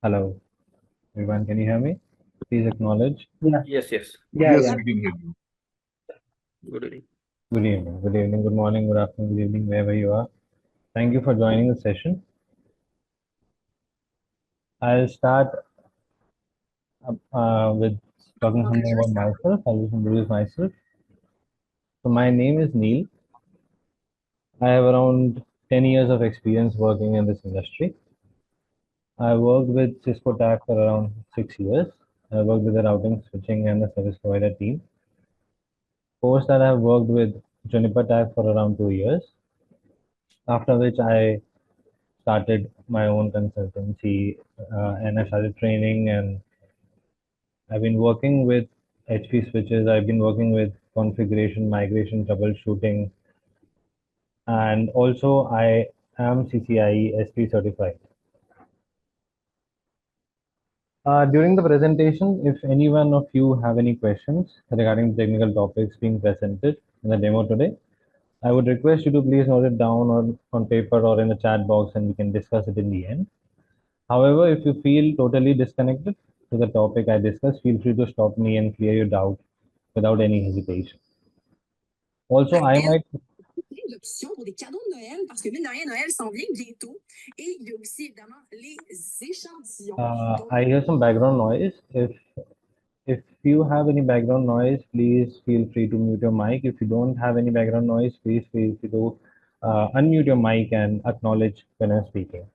Hello, everyone. Can you hear me? Please acknowledge. Yeah, Yes, yes. yeah, Yes, yeah. we can hear you. Good evening. Good evening, good morning, good afternoon, good evening, wherever you are. Thank you for joining the session. I'll start with talking something about myself. I'll just introduce myself. So my name is Neel. I have around 10 years of experience working in this industry. I worked with Cisco TAC for around 6 years. I worked with the routing, switching, and the service provider team. Post that, I have worked with Juniper TAC for around 2 years. After which I started my own consultancy and I started training, and I've been working with HP switches. I've been working with configuration, migration, troubleshooting, and also I am CCIE SP certified. During the presentation, if any one of you have any questions regarding the technical topics being presented in the demo today, I would request you to please note it down on paper or in the chat box, and we can discuss it in the end. However, if you feel totally disconnected to the topic I discussed, feel free to stop me and clear your doubt without any hesitation. Also, I might. L'option pour des cadeaux de Noël, parce que mine de rien, Noël s'en vient bientôt. Et il y a aussi évidemment les échantillons. I hear some background noise. If you have any background noise, please feel free to mute your mic. If you don't have any background noise, please feel free to unmute your mic and acknowledge when I'm speaking.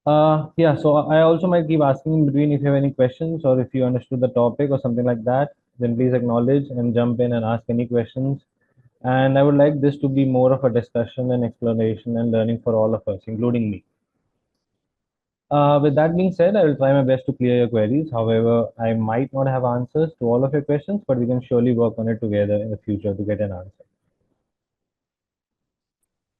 Yeah, so I also might keep asking in between if you have any questions or if you understood the topic or something like that, then please acknowledge and jump in and ask any questions. And I would like this to be more of a discussion and exploration and learning for all of us, including me. With that being said, I will try my best to clear your queries. However, I might not have answers to all of your questions, but we can surely work on it together in the future to get an answer.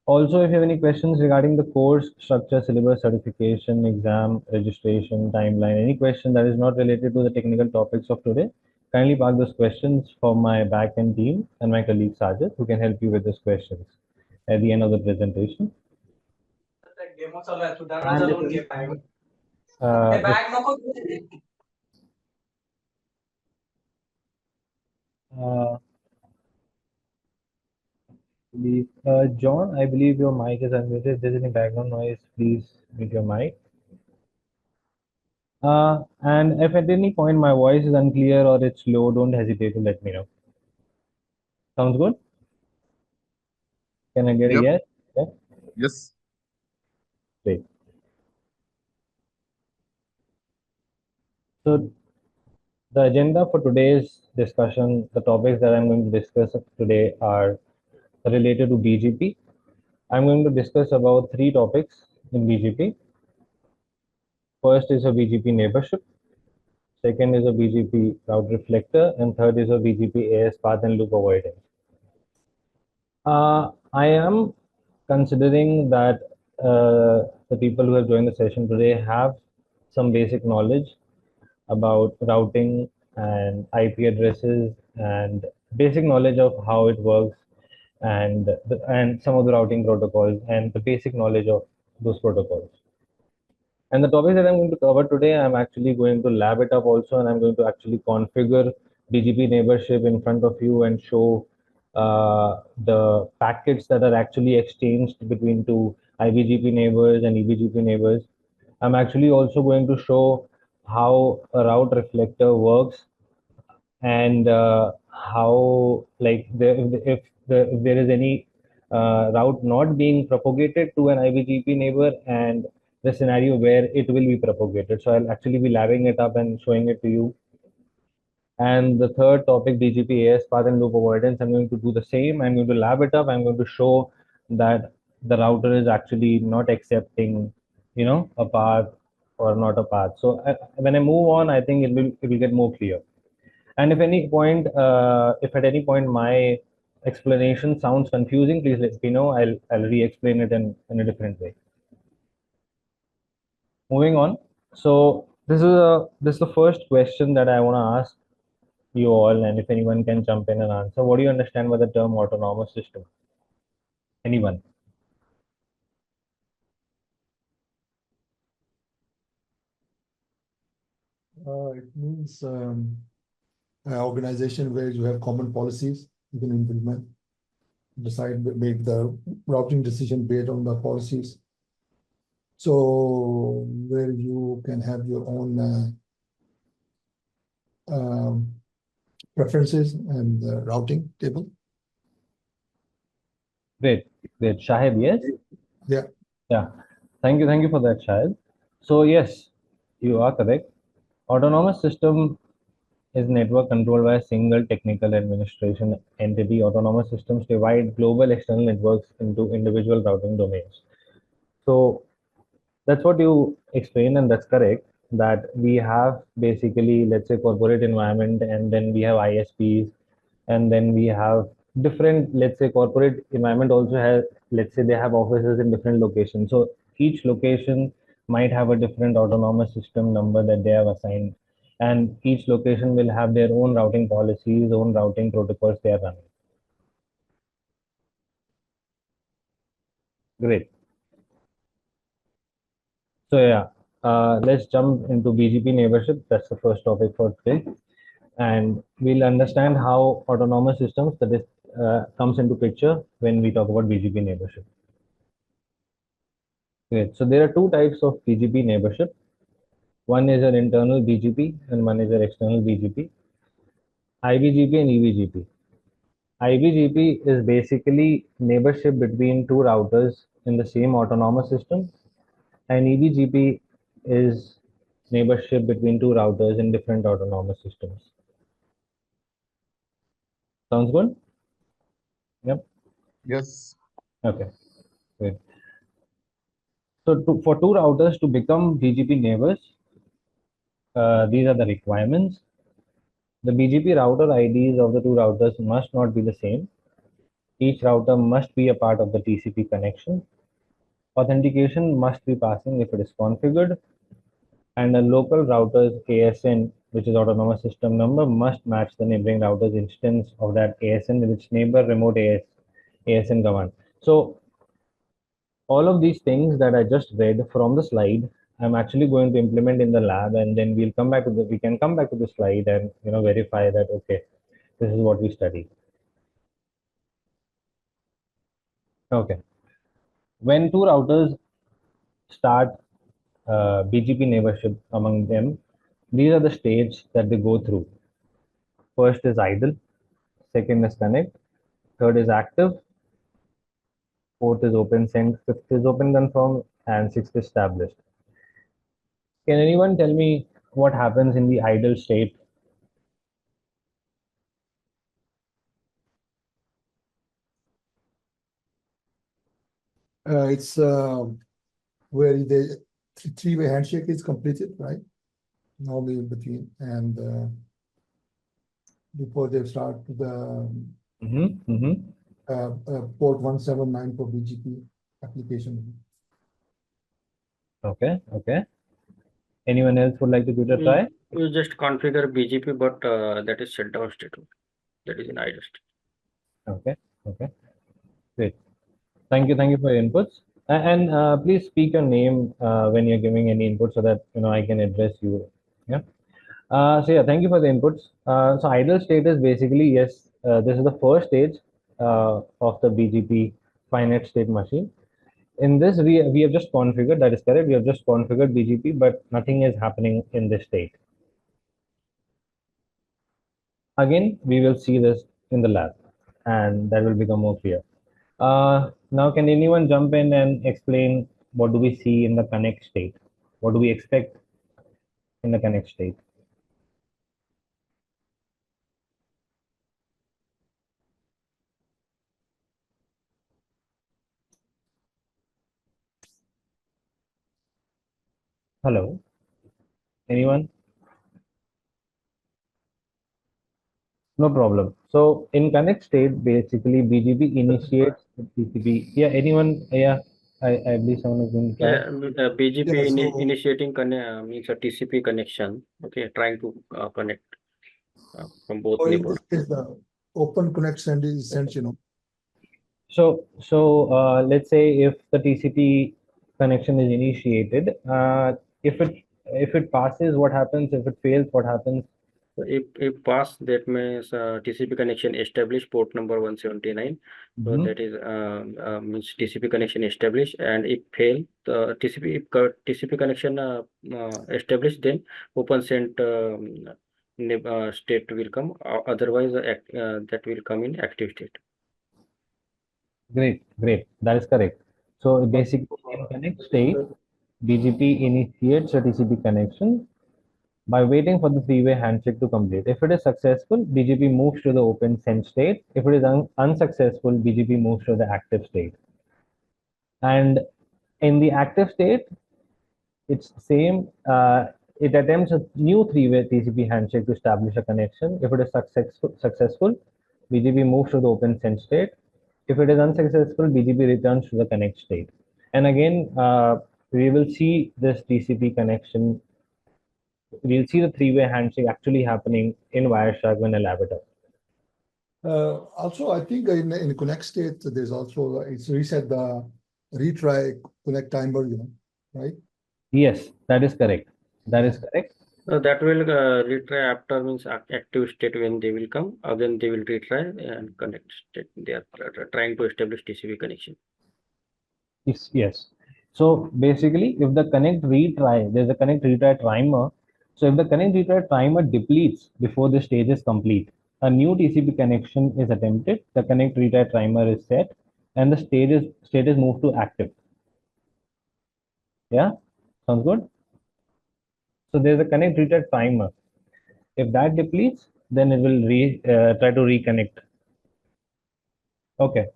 Also, if you have any questions regarding the course structure, syllabus, certification, exam, registration, timeline, any question that is not related to the technical topics of today, kindly park those questions for my backend team and my colleague Sajid, who can help you with those questions at the end of the presentation. John, I believe your mic is unmuted. If there's any background noise, please mute your mic. And if at any point my voice is unclear or it's low, don't hesitate to let me know. Sounds good? Can I get a yes? Yeah? Yes. Great. So the agenda for today's discussion, the topics that I'm going to discuss today are related to BGP. I'm going to discuss about 3 topics in BGP. First is a BGP neighborship. Second is a BGP route reflector, and third is a BGP AS path and loop avoidance. I am considering that the people who have joined the session today have some basic knowledge about routing and IP addresses and basic knowledge of how it works and some of the routing protocols and the basic knowledge of those protocols. And the topic that I'm going to cover today, I'm actually going to lab it up also, and I'm going to actually configure BGP neighborship in front of you and show the packets that are actually exchanged between two iBGP neighbors and eBGP neighbors. I'm actually also going to show how a route reflector works and how, like, if there is any route not being propagated to an iBGP neighbor, and the scenario where it will be propagated. So I'll actually be labbing it up and showing it to you. And the third topic, BGP AS path and loop avoidance, I'm going to do the same. I'm going to lab it up. I'm going to show that the router is actually not accepting, a path or not a path. So when I move on, I think it will get more clear. And if at any point my explanation sounds confusing, please let me know. I'll re-explain it in a different way. Moving on. So this is the first question that I want to ask you all, and if anyone can jump in and answer. What do you understand by the term autonomous system? Anyone? It means an organization where you have common policies you can implement, make the routing decision based on the policies. So where you can have your own preferences and routing table. Great. Shahid, yes? Yeah. Yeah. Thank you for that, Shahid. So yes, you are correct. Autonomous system is network controlled by a single technical administration entity. Autonomous systems divide global external networks into individual routing domains. So that's what you explained, and that's correct. That we have basically, let's say, corporate environment, and then we have ISPs, and then we have different, let's say, corporate environment also has, let's say, they have offices in different locations. So each location might have a different autonomous system number that they have assigned, and each location will have their own routing policies, own routing protocols they are running. Great. So yeah, let's jump into BGP neighborship. That's the first topic for today, and we'll understand how autonomous systems that is comes into picture when we talk about BGP neighborship. Great. So there are two types of BGP neighborship. One is an internal BGP and one is an external BGP. iBGP and eBGP. iBGP is basically neighborship between two routers in the same autonomous system, and eBGP is neighborship between two routers in different autonomous systems. Sounds good? Yep. Yes. Okay. Great. So for two routers to become BGP neighbors, these are the requirements. The BGP router IDs of the two routers must not be the same. Each router must be a part of the TCP connection. Authentication must be passing if it is configured. And a local router's ASN, which is autonomous system number, must match the neighboring router's instance of that ASN with its neighbor remote ASN command. So all of these things that I just read from the slide, I'm actually going to implement in the lab, and then we can come back to the slide and verify that okay, this is what we studied. Okay. When two routers start BGP neighborship among them, these are the stages that they go through. First is idle, second is connect, third is active, fourth is open send, fifth is open confirm, and sixth is established. Can anyone tell me what happens in the idle state? It's where the three-way handshake is completed, right? Normally between and before they start the port 179 for BGP application. Okay. Anyone else would like to give it a try? We just configure BGP, but that is shutdown state. That is in idle state. Okay. Great. Thank you for your inputs. And please speak your name when you're giving any input so that I can address you. Yeah. So yeah, thank you for the inputs. So idle state is basically, yes, this is the first stage of the BGP finite state machine. In this, we have just configured, that is correct, we have just configured BGP, but nothing is happening in this state. Again, we will see this in the lab, and that will become more clear. Now, can anyone jump in and explain what do we see in the connect state? What do we expect in the connect state? Hello? Anyone? No problem. So in connect state, basically BGP initiates the TCP. Yeah, anyone? Yeah, I believe someone is going to try. Yeah, BGP Yeah, so- initiating means a TCP connection. Okay, trying to connect from both Or in neighbors. this case, the open connection is sent, So let's say if the TCP connection is initiated, if it if it passes, what happens? If it fails, what happens? If pass, that means TCP connection established port number 179. So Mhm. that is means TCP connection established, and if fail, the TCP connection established, then open sent state will come. Otherwise, that will come in active state. Great, great. That is correct. So basically, in connect state, BGP initiates a TCP connection by waiting for the three-way handshake to complete. If it is successful, BGP moves to the open send state. If it is unsuccessful, BGP moves to the active state. And in the active state, it's the same. It attempts a new three-way TCP handshake to establish a connection. If it is successful, BGP moves to the open send state. If it is unsuccessful, BGP returns to the connect state. And again, we will see this TCP connection. We'll see the three-way handshake actually happening in Wireshark when elaborated. Also, I think in connect state, there's also, it's reset the retry connect timer, right? Yes, that is correct. That is correct. That will retry after means active state when they will come. Again, they will retry and connect state. They are trying to establish TCP connection. Yes, yes. So basically, if the connect retry, there's a connect retry timer. So if the connect retry timer depletes before the stage is complete, a new TCP connection is attempted, the connect retry timer is set, and the state is moved to active. Yeah, sounds good. So there's a connect retry timer. If that depletes, then it will try to reconnect. Okay.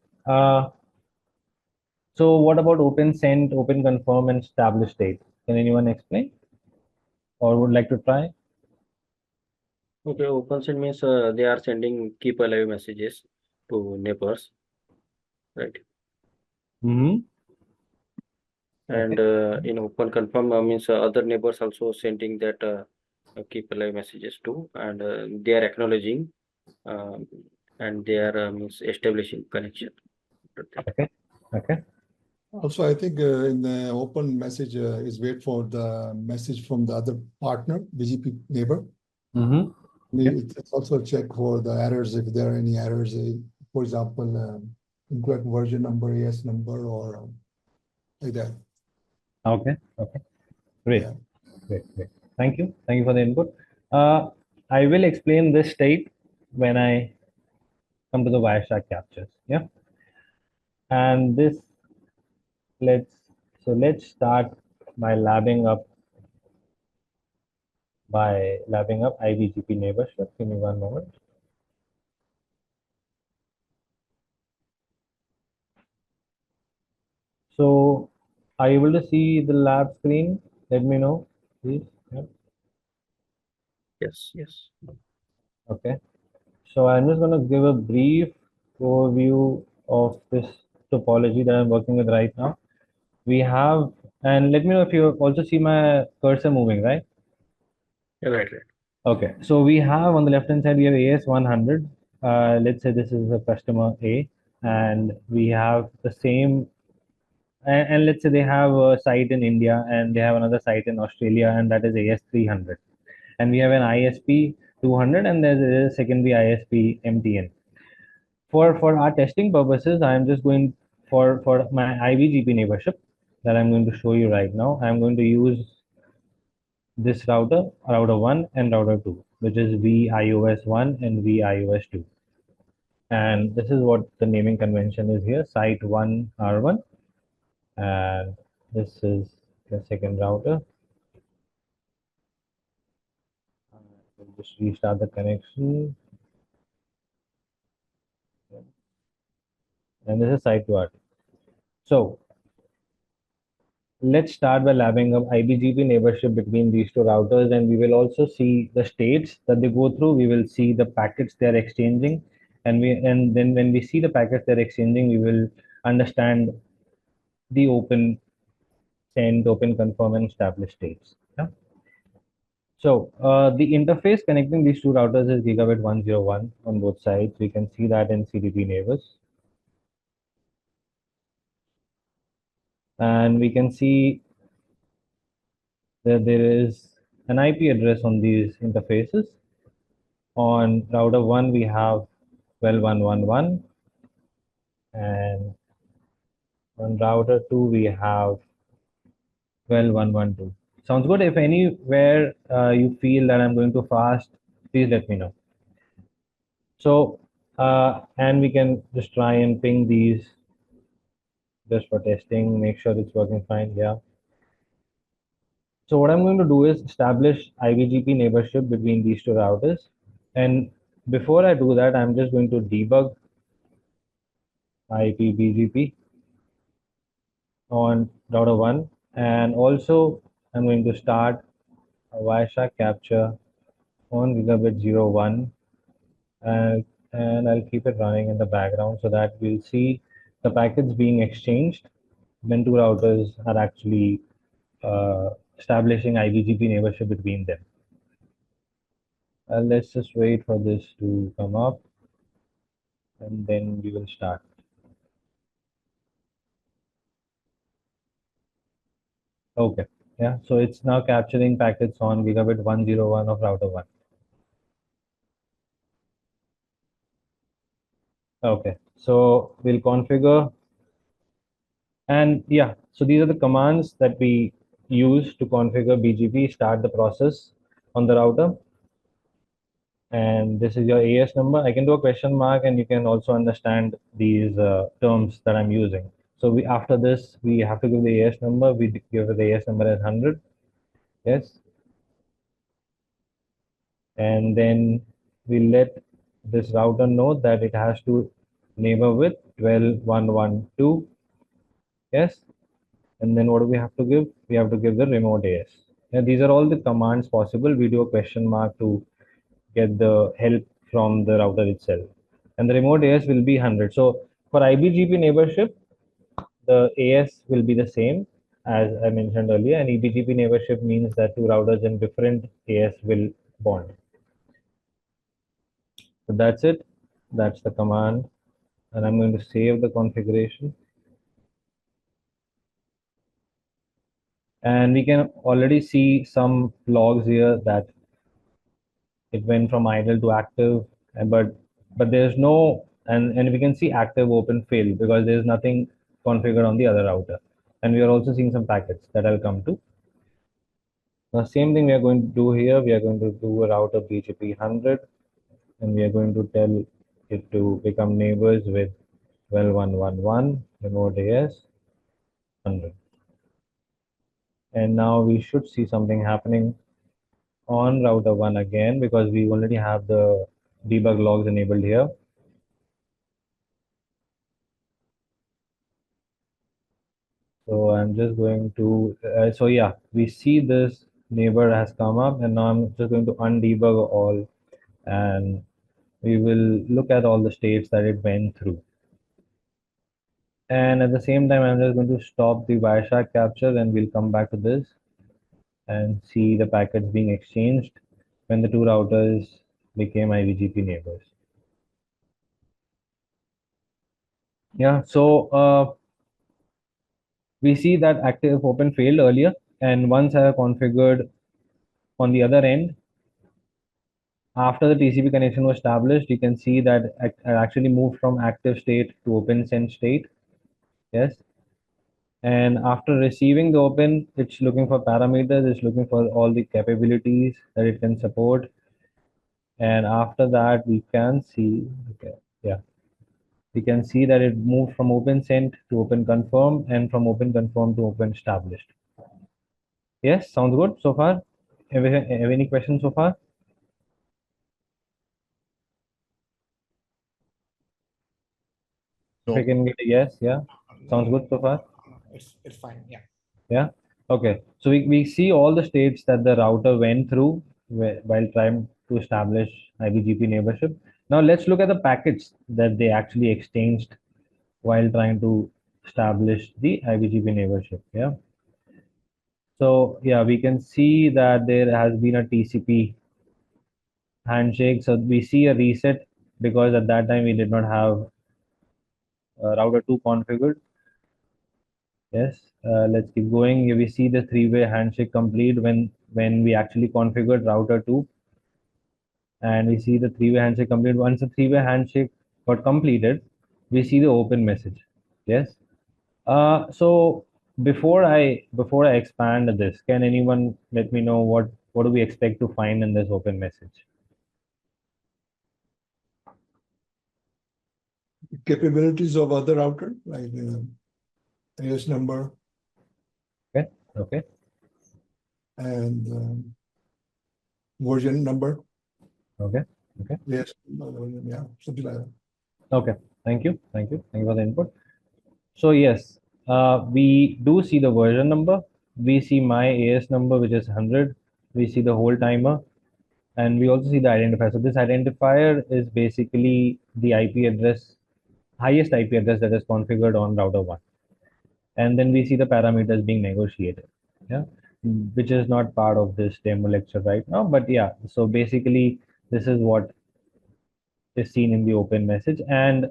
So what about open send, open confirm, and established state? Can anyone explain or would like to try? Okay, open send means they are sending keep alive messages to neighbors, right? Mm-hmm. And in open confirm means other neighbors also sending that keep alive messages too, and they are acknowledging and they are means establishing connection. Okay. Okay. Also, I think in the open message is wait for the message from the other partner, BGP neighbor. Mm-hmm. It's also check for the errors, if there are any errors, for example, incorrect version number, AS number, or like that. Okay. Okay. Great. Yeah. Great. Great. Thank you. Thank you for the input. I will explain this state when I come to the Wireshark captures. Yeah. And this, let's start by labbing up iBGP neighborship. Give me one moment. So are you able to see the lab screen? Let me know, please. Yeah. Yes, yes. Okay. So I'm just going to give a brief overview of this topology that I'm working with right now. We have, and let me know if you also see my cursor moving, right? Right, right. Okay. So we have on the left hand side, we have AS100. Let's say this is a customer A, and we have the same, and let's say they have a site in India and they have another site in Australia, and that is AS300. And we have an ISP 200, and there's a secondary ISP MTN. For our testing purposes, I am just going for my iBGP neighborship that I'm going to show you right now. I'm going to use this router 1 and router 2, which is 𝐕𝐼OS1 and 𝐕𝐼OS2. And this is what the naming convention is here, site 1 R1, and this is the second router. We'll just restart the connection. And this is site 2 R2. So let's start by labbing up iBGP neighborship between these two routers, and we will also see the states that they go through. We will see the packets they're exchanging, and then when we see the packets they're exchanging, we will understand the open send, open confirm, and established states. Yeah? So the interface connecting these two routers is gigabit 101 on both sides. We can see that in CDP neighbors. And we can see that there is an IP address on these interfaces. On router 1, we have 12.1.1.1, and on router 2, we have 12.1.1.2. Sounds good. If anywhere you feel that I'm going too fast, please let me know. So, and we can just try and ping these just for testing, make sure it's working fine. Yeah. So what I'm going to do is establish iBGP neighborship between these two routers. And before I do that, I'm just going to debug iBGP on router 1. And also, I'm going to start a Wireshark capture on gigabit 01. And I'll keep it running in the background so that we'll see the packets being exchanged when two routers are actually establishing iBGP neighborship between them. Let's just wait for this to come up and then we will start. Okay, yeah, so it's now capturing packets on gigabit 101 of router 1. Okay, so we'll configure, and yeah, so these are the commands that we use to configure BGP, start the process on the router. And this is your AS number. I can do a question mark, and you can also understand these terms that I'm using. So after this, we have to give the AS number. We give the AS number as 100. Yes. And then we let this router know that it has to neighbor with 12.1.1.2. Yes. And then what do we have to give? We have to give the remote AS. Now, these are all the commands possible. We do a question mark to get the help from the router itself. And the remote AS will be 100. So for iBGP neighborship, the AS will be the same as I mentioned earlier, and eBGP neighborship means that two routers in different AS will bond. So that's it. That's the command. And I'm going to save the configuration. And we can already see some logs here that it went from idle to active, but there's no, and we can see active open fail because there's nothing configured on the other router. And we are also seeing some packets that I'll come to. Now, same thing we are going to do here. We are going to do a router BGP 100, and we are going to tell it to become neighbors with 12.1.1.1 remote AS 100. And now we should see something happening on router 1 again because we already have the debug logs enabled here. So I'm just going to, so yeah, we see this neighbor has come up, and now I'm just going to undebug all, and we will look at all the states that it went through. And at the same time, I'm just going to stop the Wireshark capture, and we'll come back to this and see the packets being exchanged when the two routers became iBGP neighbors. Yeah, so we see that active open failed earlier, and once I have configured on the other end, after the TCP connection was established, you can see that I actually moved from active state to open send state. Yes. And after receiving the open, it's looking for parameters, it's looking for all the capabilities that it can support. And after that, we can see, okay, yeah, we can see that it moved from open sent to open confirm, and from open confirm to open established. Yes, sounds good so far. Have any questions so far? No. If I can get a yes, yeah, sounds good so far. It's fine. Yeah. Yeah. Okay. So we see all the states that the router went through while trying to establish iBGP neighborship. Now let's look at the packets that they actually exchanged while trying to establish the iBGP neighborship. Yeah. So yeah, we can see that there has been a TCP handshake. So we see a reset because at that time we did not have router 2 configured. Yes, let's keep going. Here we see the three-way handshake complete when we actually configured router 2, and we see the three-way handshake complete. Once the three-way handshake got completed, we see the open message. Yes. So before I expand this, can anyone let me know what do we expect to find in this open message? Capabilities of other router, like AS number Okay. Okay. and version number. Okay. Okay. Yes, yeah, something like that. Okay. Thank you. Thank you. Thank you for the input. So yes, we do see the version number. We see my AS number, which is 100. We see the whole timer, and we also see the identifier. So this identifier is basically the IP address, highest IP address that is configured on router 1. And then we see the parameters being negotiated. Yeah, which is not part of this demo lecture right now. But yeah, so basically this is what is seen in the open message. And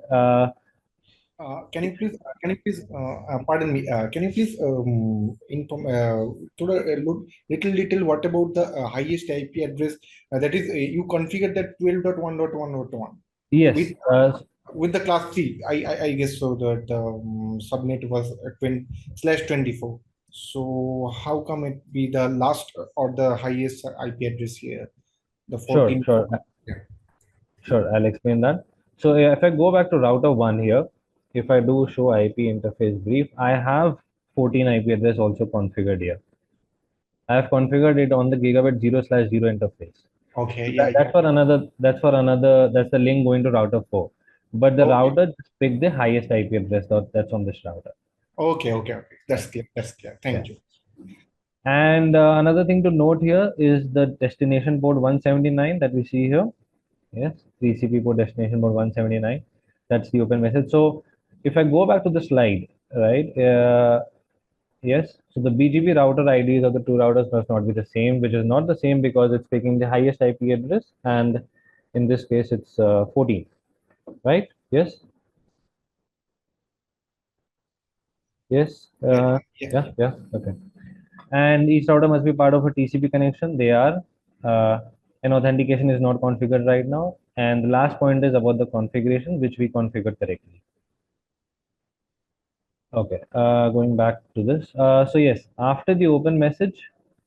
Can you please, pardon me, can you please inform to little what about the highest IP address that is you configured that 12.1.1.1 yes, with the class 3, I guess so that the subnet was 20/24. So how come it be the last or the highest IP address here? The 14. sure. Yeah. Sure, I'll explain that. So if I go back to router 1 here, if I do show IP interface brief, I have 14 IP address also configured here. I have configured it on the gigabit 0/0 interface. Okay, So yeah, that's the link going to router 4. But the Okay. router just picked the highest IP address that's on this router. Okay. That's clear. Thank you. And another thing to note here is the destination port 179 that we see here. Yes, 3CP port destination port 179. That's the open message. So if I go back to the slide, right? Yes, so the BGP router IDs of the two routers must not be the same, which is not the same because it's picking the highest IP address, and in this case it's 14, right? Yes. Yes. Yeah. Okay. And each router must be part of a TCP connection. They are, and authentication is not configured right now. And the last point is about the configuration, which we configured correctly. Okay, going back to this. So yes, after the open message,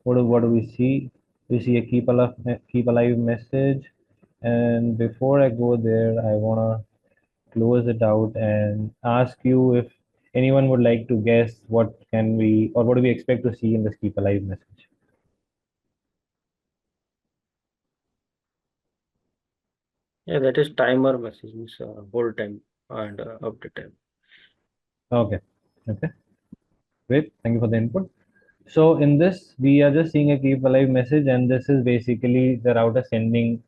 what do we see? We see a keep alive message. And before I go there, I wanna close it out and ask you if anyone would like to guess what can we or what do we expect to see in this keep alive message. Yeah, that is timer message, means hold time and update time. Okay. Great. Thank you for the input. So in this, we are just seeing a keep alive message, and this is basically the router sending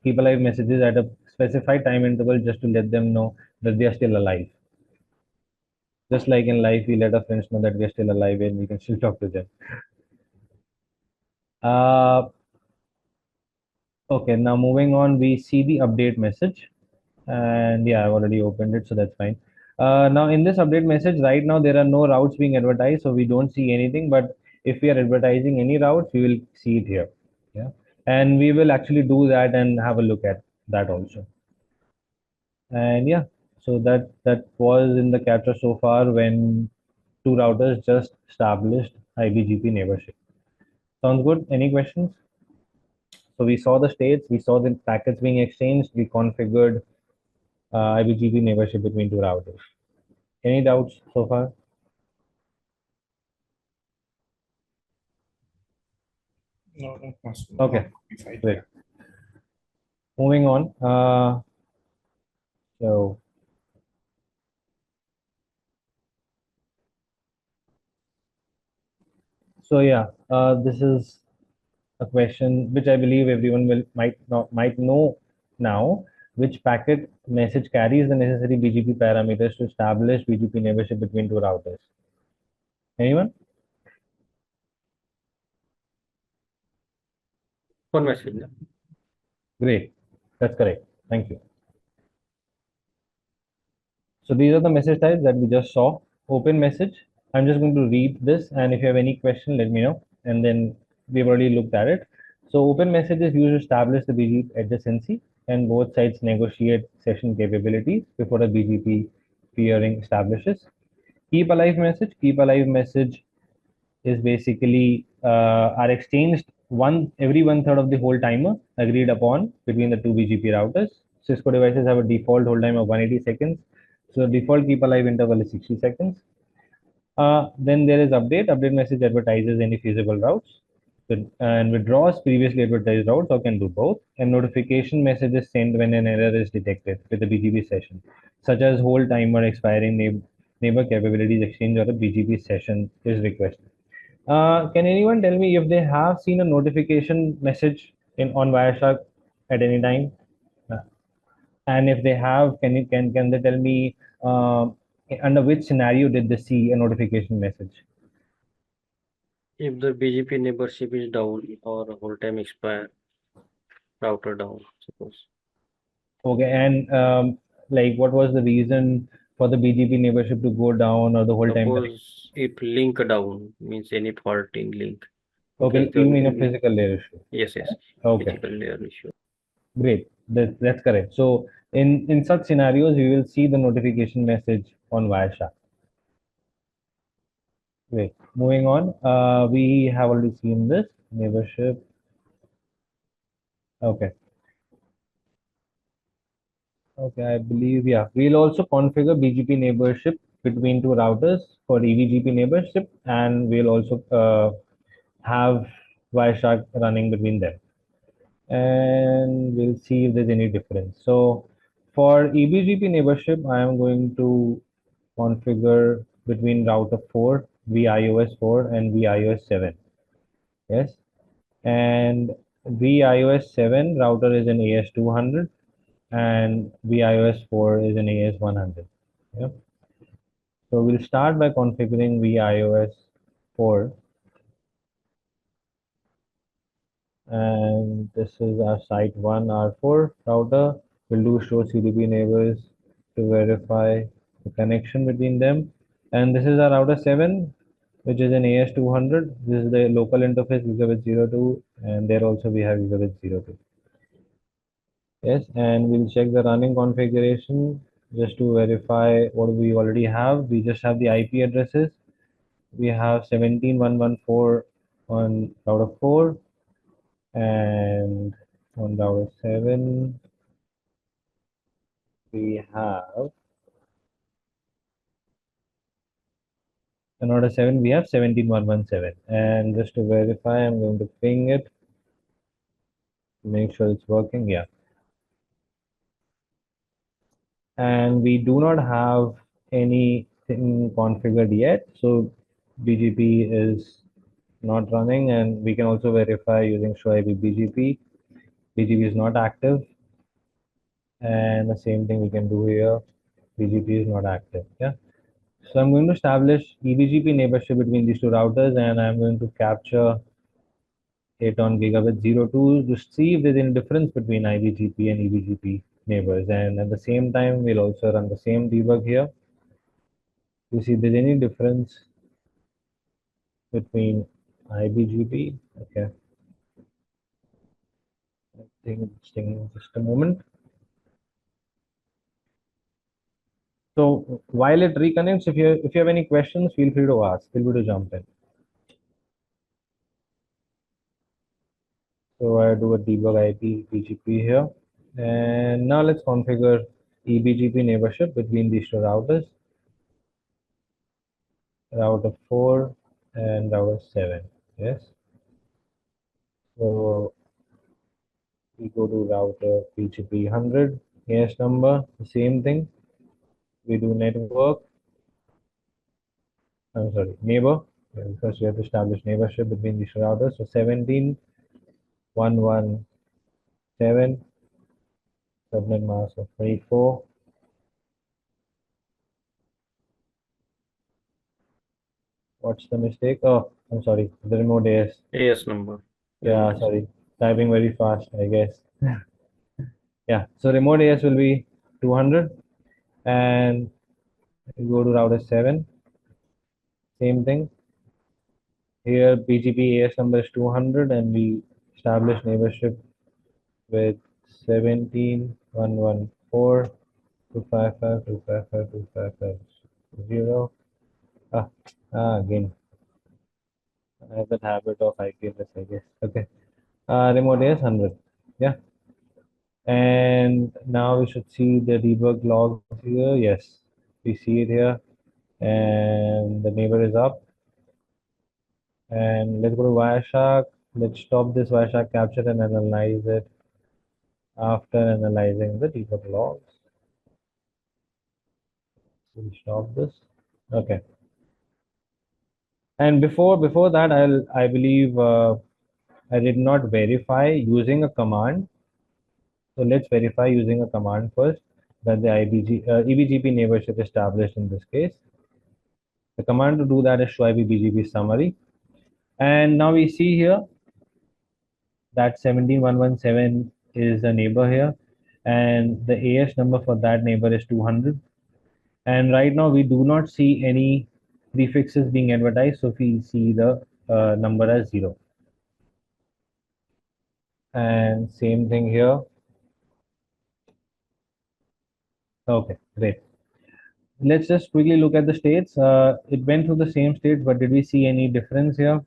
keep alive messages at a specified time interval just to let them know that they are still alive. Just like in life, we let our friends know that we are still alive and we can still talk to them. Okay, now moving on, we see the update message. And yeah, I've already opened it, so that's fine. Now in this update message, right now there are no routes being advertised, so we don't see anything. But if we are advertising any routes, we will see it here. Yeah, and we will actually do that and have a look at that also. And yeah, so that was in the capture so far when two routers just established iBGP neighborship. Sounds good? Any questions? So we saw the states, we saw the packets being exchanged, we configured iBGP neighborship between two routers. Any doubts so far? No, Okay, great. Moving on. So yeah, this is a question which I believe everyone might know now. Which packet message carries the necessary BGP parameters to establish BGP neighborship between two routers? Anyone? One message. No? Great, that's correct. Thank you. So these are the message types that we just saw. open message. I'm just going to read this, and if you have any question, let me know. And then we've already looked at it. So open message is used to establish the BGP adjacency, and both sides negotiate session capabilities before a BGP peering establishes. Keep alive message. Keep alive message is basically are exchanged every 1/3 of the hold timer agreed upon between the two BGP routers. Cisco devices have a default hold time of 180 seconds. So default keep alive interval is 60 seconds. Then there is update. Update message advertises any feasible routes and withdraws previously advertised routes or can do both. And notification message is sent when an error is detected with a BGP session, such as hold timer expiring, neighbor capabilities exchange, or a BGP session is requested. Can anyone tell me if they have seen a notification message on Wireshark at any time? And if they have, can they tell me under which scenario did they see a notification message? If the BGP neighborship is down or whole time expire, router down, suppose. Okay, and like what was the reason for the BGP neighborship to go down or the whole time? Suppose if link down means any fault in link. Okay, you mean a physical layer issue? Yes, yes. Okay. Physical layer issue. Great, that's correct. So in such scenarios, we will see the notification message on Wireshark. Great. Moving on, we have already seen this neighborship. Okay. Okay, I believe, yeah. We'll also configure BGP neighborship between two routers for eBGP neighborship, and we'll also have Wireshark running between them. And we'll see if there's any difference. So for eBGP neighborship, I am going to configure between router 4, 𝐕𝐼OS 4 and 𝐕𝐼OS 7. Yes. And 𝐕𝐼OS 7 router is an AS200 and 𝐕𝐼OS 4 is an AS100. Yeah. So we'll start by configuring 𝐕𝐼OS 4. And this is our site 1 R4 router. We'll do show CDP neighbors to verify the connection between them. And this is our router 7, which is an AS200. This is the local interface gigabit 02, and there also we have gigabit 02. Yes, and we'll check the running configuration just to verify what we already have. We just have the IP addresses. We have 17.114 on router 4 and on router 7 we have on router 7 we have 17.117. And just to verify, I'm going to ping it to make sure it's working. Yeah. And we do not have anything configured yet, so BGP is not running, and we can also verify using show iBGP. BGP is not active, and the same thing we can do here. BGP is not active. Yeah. So I'm going to establish eBGP neighborship between these two routers, and I'm going to capture it on gigabit 02 to see if there's any difference between iBGP and eBGP neighbors. And at the same time, we'll also run the same debug here to see if there's any difference between iBGP. Okay. I think it's taking just a moment. So while it reconnects, if you have any questions, feel free to ask. Feel free to jump in. So I do a debug IP BGP here, and now let's configure eBGP neighborship between these two routers, router 4 and router 7. Yes. So we go to router BGP 100 AS number, the same thing. We do network. I'm sorry, neighbor. First, we have to establish neighborship between these routers. So 17.117, subnet mask of 24. What's the mistake? Oh, I'm sorry, the remote AS. AS number. Yeah, sorry, typing very fast, I guess. Yeah, so remote AS will be 200, and we go to router 7. Same thing. Here BGP AS number is 200 and we establish neighborship with 17.114 255 255 255 again. I have that habit of IP address, I guess. Okay. Remote AS 100. Yeah. And now we should see the debug logs here. Yes, we see it here. And the neighbor is up. And let's go to Wireshark. Let's stop this Wireshark capture and analyze it after analyzing the debug logs. We'll stop this. Okay. And before that, I believe I did not verify using a command. So let's verify using a command first that the eBGP neighborship established in this case. The command to do that is show iBGP summary. And now we see here that 17117 is a neighbor here, and the AS number for that neighbor is 200. And right now we do not see any prefixes being advertised, so we see the number as 0. And same thing here. Okay, great. Let's just quickly look at the states. It went through the same states, but did we see any difference here?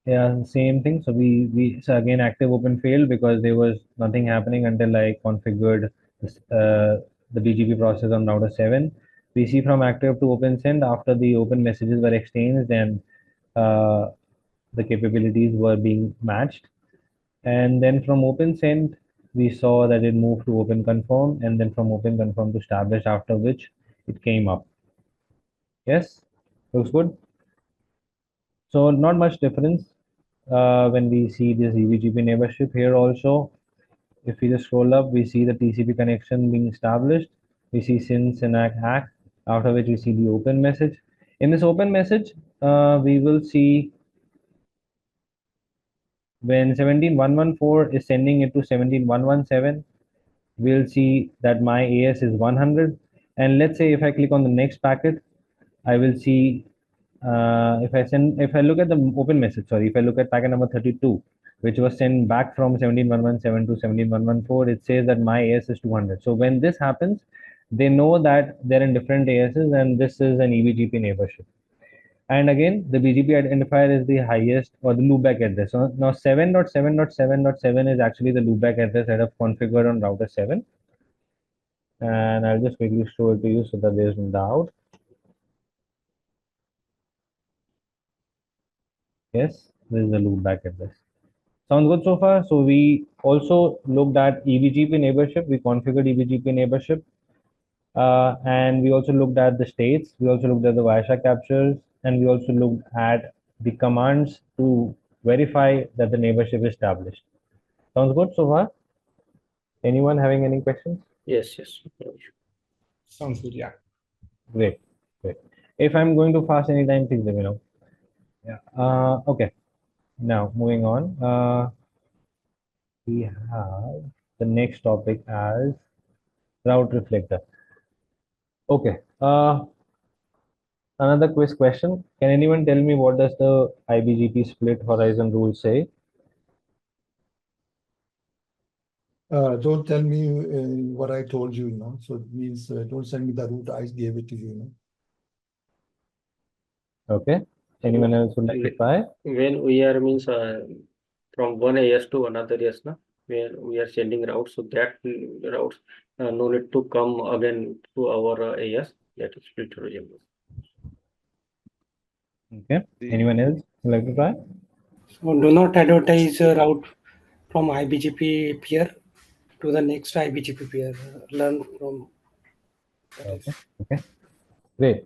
Yeah, same thing. So so again active open failed because there was nothing happening until I configured this, the BGP process on router 7. We see from active to open send after the open messages were exchanged and the capabilities were being matched. And then from open send, we saw that it moved to open confirm, and then from open confirm to establish, after which it came up. Yes, looks good. So not much difference when we see this eBGP neighborship here also. If we just scroll up, we see the TCP connection being established. We see SYN, SYNAC, ACK, after which we see the open message. In this open message, we will see when 17114 is sending it to 17117, we'll see that my AS is 100. And let's say if I click on the next packet, I will see if I look at the open message, if I look at packet number 32, which was sent back from 17117 to 17114, it says that my AS is 200. So when this happens, they know that they're in different ASs and this is an eBGP neighborship. And again, the BGP identifier is the highest, or the loopback address. So now 7.7.7.7 is actually the loopback address that I've configured on router 7. And I'll just quickly show it to you so that there's no doubt. Yes, this is the loopback address. Sounds good so far? So we also looked at eBGP neighborship. We configured eBGP neighborship. And we also looked at the states. We also looked at the Wireshark captures. And we also looked at the commands to verify that the neighborship is established. Sounds good so far? Anyone having any questions? Yes. Sounds good, yeah. Great. If I'm going too fast anytime, please let me know. Yeah. Okay. Now moving on. We have the next topic as route reflector. Okay. Another quiz question. Can anyone tell me what does the iBGP split horizon rule say? Don't tell me what I told you, So it means don't send me the route, I gave it to you, Okay. Anyone else would like to try? When we are means from one AS to another AS, where we are sending routes, so that routes no need to come again to our AS. That is split horizon. Okay. Anyone else would like to try? So do not advertise a route from iBGP peer to the next iBGP peer. Learn from that. Okay. Great.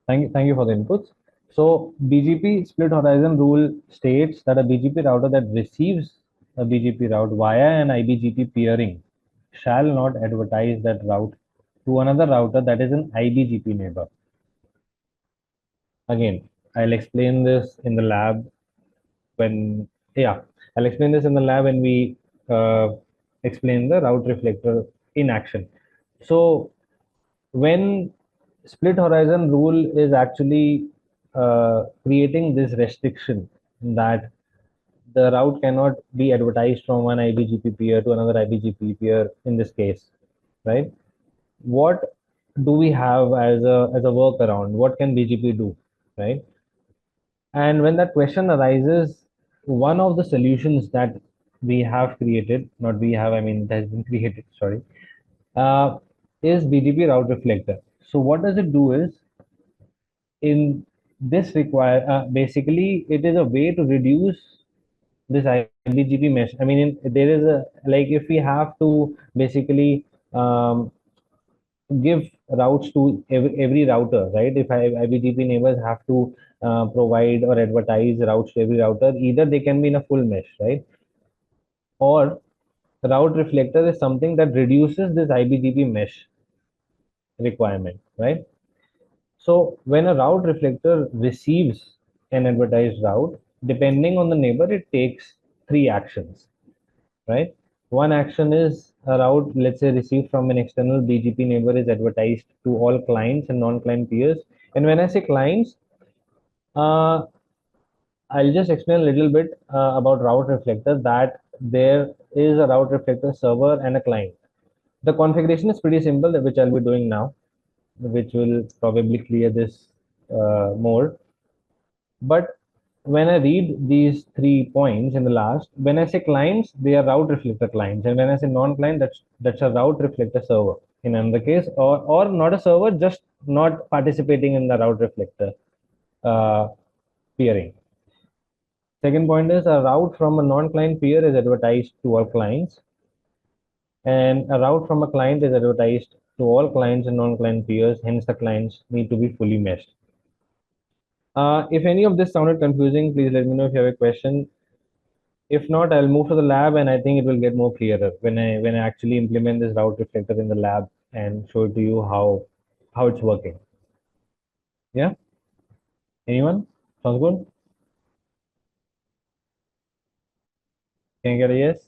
Thank you for the inputs. So BGP split horizon rule states that a BGP router that receives a BGP route via an iBGP peering shall not advertise that route to another router that is an iBGP neighbor. Again, I'll explain this in the lab when we explain the route reflector in action. So when split horizon rule is actually creating this restriction that the route cannot be advertised from one iBGP peer to another iBGP peer in this case, right? What do we have as a workaround? What can BGP do, right? And when that question arises, one of the solutions that we have created, not we have, I mean, it has been created, sorry, is BGP route reflector. So what does it do is, in this basically it is a way to reduce this iBGP mesh. I mean, there is a, like, if we have to basically give routes to every router, right? If iBGP neighbors have to provide or advertise routes to every router, either they can be in a full mesh, right? Or route reflector is something that reduces this iBGP mesh requirement, right? So when a route reflector receives an advertised route, depending on the neighbor, it takes three actions, right? One action is a route, let's say, received from an external BGP neighbor is advertised to all clients and non-client peers. And when I say clients, uh, I'll just explain a little bit about route reflector, that there is a route reflector server and a client. The configuration is pretty simple, which I'll be doing now, which will probably clear this more. But when I read these 3 points in the last, when I say clients, they are route reflector clients, and when I say non-client, that's a route reflector server in another case, or not a server, just not participating in the route reflector uh, peering. Second point is, a route from a non-client peer is advertised to all clients, and a route from a client is advertised to all clients and non-client peers. Hence, the clients need to be fully meshed. If any of this sounded confusing, please let me know if you have a question. If not, I'll move to the lab, and I think it will get more clearer when I actually implement this route reflector in the lab and show it to you how it's working. Yeah? Anyone? Sounds good? Can I get a yes?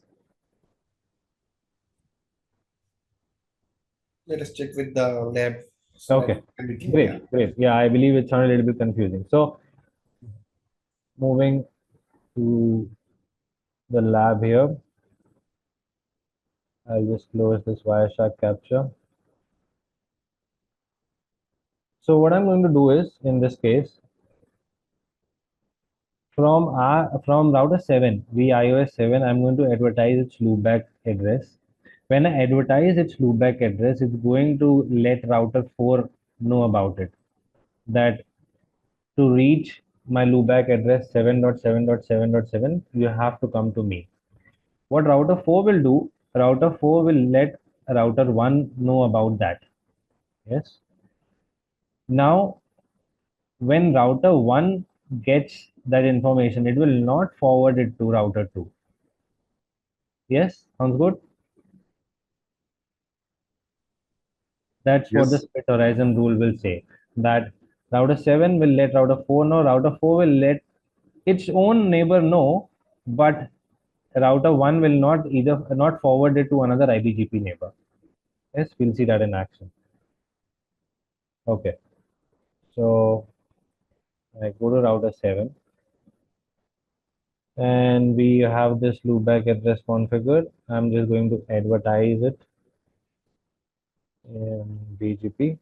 Let us check with the lab. Okay, great. Yeah, I believe it sounded a little bit confusing. So moving to the lab here, I'll just close this Wireshark capture. So what I'm going to do is, in this case, from router 7, iOS 7, I'm going to advertise its loopback address. When I advertise its loopback address, it's going to let router 4 know about it, that to reach my loopback address 7.7.7.7, you have to come to me. What router 4 will do, router 4 will let router 1 know about that. Yes. Now, when router 1 gets that information, it will not forward it to router 2. Yes, sounds good. That's what the split horizon rule will say, that router 7 will let router 4 know, router 4 will let its own neighbor know, but router 1 will not forward it to another iBGP neighbor. Yes, we'll see that in action. Okay, so I go to router 7, and we have this loopback address configured. I'm just going to advertise it in BGP.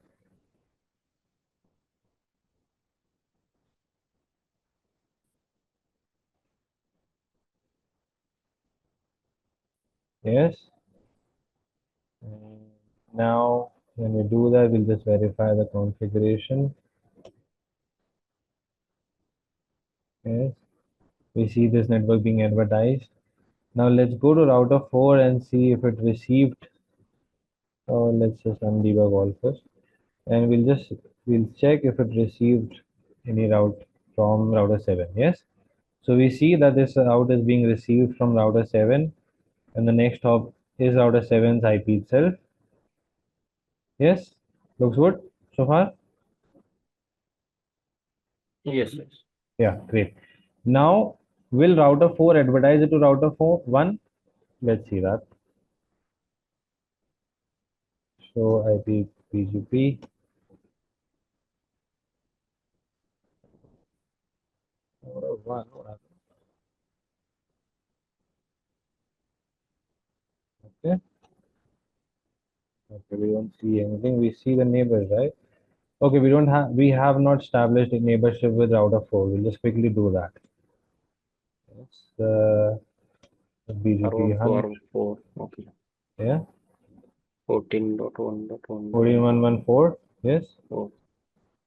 Yes. And now, when we do that, we'll just verify the configuration. Yes. We see this network being advertised. Now let's go to router 4 and see if it received. Oh, let's just undebug all first, and we'll check if it received any route from router 7. Yes. So we see that this route is being received from router 7, and the next hop is router 7's IP itself. Yes, looks good so far. Yes. Yeah, great. Now, will router 4 advertise it to router 1? Let's see that. show iBGP. One. Okay. Okay, we don't see anything. We see the neighbors, right? Okay, we have not established a neighborship with router 4. We'll just quickly do that. It's the BGP R14, okay. Yeah. 14.1.1. 14.1.1.4. Yes. Oh,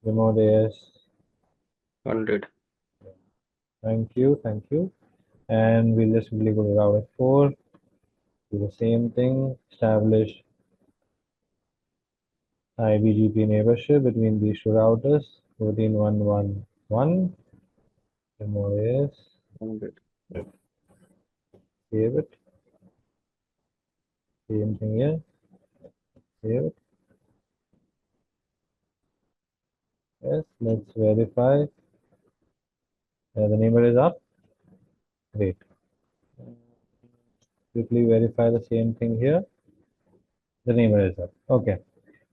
Remote AS. 100. Thank you. And we'll just simply go to router 4. Do the same thing. Establish iBGP neighborship between these two routers. 14.1.1.1. Remote AS. 100. Save it. Same thing here. Save it. Yes, let's verify. The neighbor is up. Great. Quickly verify the same thing here. The neighbor is up. Okay.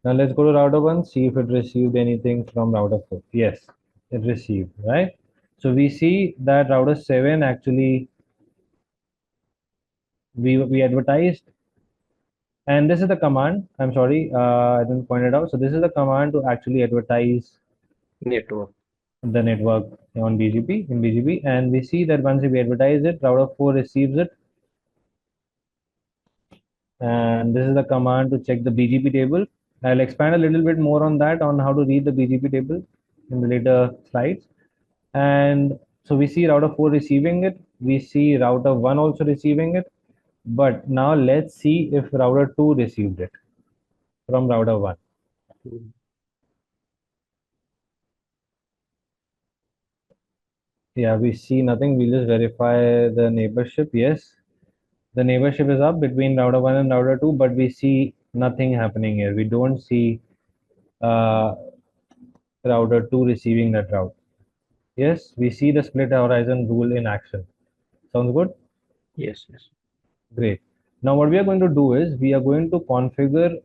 Now let's go to router 1, see if it received anything from router 4. Yes, it received, right? So we see that router 7 actually we advertised, and this is the command. I'm sorry, I didn't point it out. So this is the command to actually advertise Network. the network on BGP in BGP, and we see that once we advertise it, router 4 receives it, and this is the command to check the BGP table. I'll expand a little bit more on that, on how to read the BGP table in the later slides. And so we see router 4 receiving it, we see router 1 also receiving it, but now let's see if router 2 received it from router 1. Yeah, we see nothing. We'll just verify the neighborship. Yes, the neighborship is up between router 1 and router 2, but we see nothing happening here. We don't see router 2 receiving that route. Yes, we see the split horizon rule in action. Sounds good? Yes. Great. Now what we are going to do is we are going to configure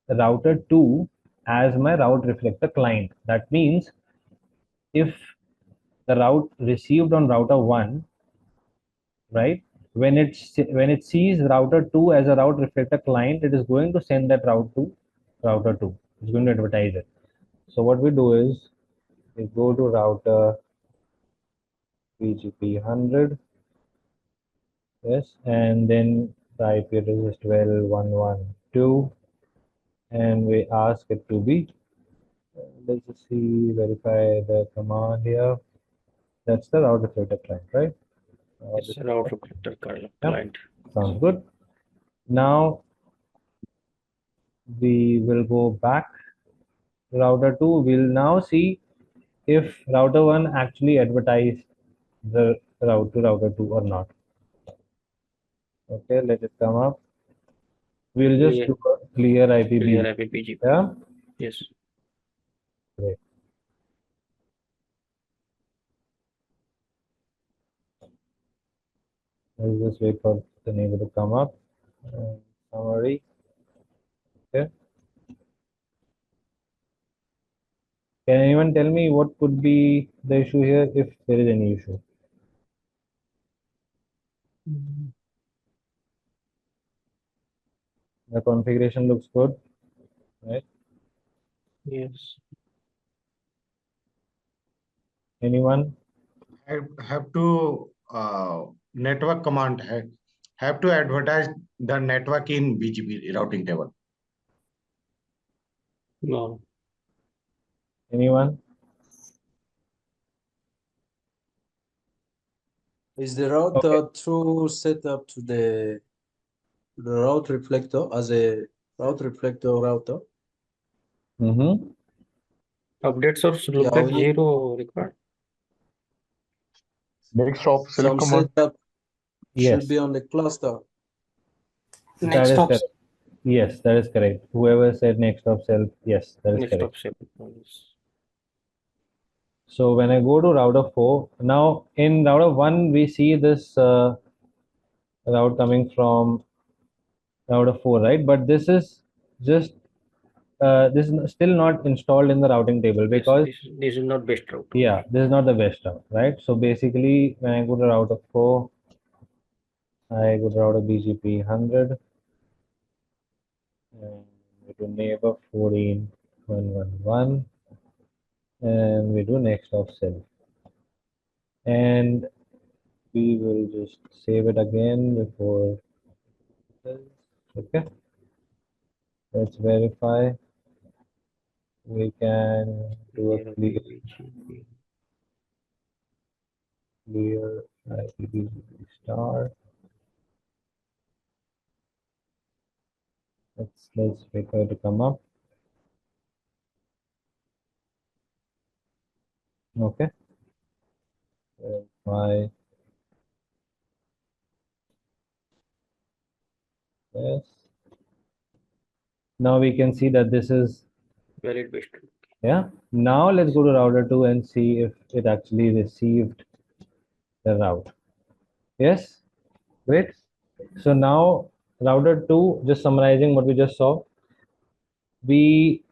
router 2 as my route reflector client. That means if the route received on router 1, right, when it sees router 2 as a route reflector client, it is going to send that route to router 2. It's going to advertise it. So what we do is we go to router BGP 100. Yes, and then the IP address is 12.1.1.2, and we ask it to be, let's just see, verify the command here. That's the route reflector client, right? It's a route reflector client. Sounds good. Now we will go back to router 2. We'll now see if router 1 actually advertised the route to router 2 or not. Okay, let it come up. We'll just do a clear IPv. Clear iBGP. Yeah. Yes. Great. Let's just wait for the neighbor to come up. Summary. Okay. Can anyone tell me what could be the issue here, if there is any issue? The configuration looks good, right? Yes. Anyone? Have to network command have to advertise the network in BGP routing table. No. Anyone? Is the router through set up to the route reflector as a route reflector router? Mm-hmm. Updates or look Yeah, like 0 required. Next stop self Some command. setup Yes. should be on the cluster. That Next is stop. correct. Yes, that is correct. Whoever said next stop self, yes, that is Next correct. option. So when I go to router 4, now in router 1, we see this route coming from router 4, right? But this is just this is still not installed in the routing table Yes, because this is not best route. yeah, this is not the best route, right? So basically, when I go to router 4, I go to router BGP 100 and we do neighbor 14.1.1 and we do next of self, and we will just save it again before this. Okay, let's verify. We can do a clear iBGP start. Let's wait for it to come up. Okay. Verify. Yes. Now we can see that this is Valid best. yeah. Now let's go to router 2 and see if it actually received the route. Yes. Great. So now router 2, just summarizing what we just saw, we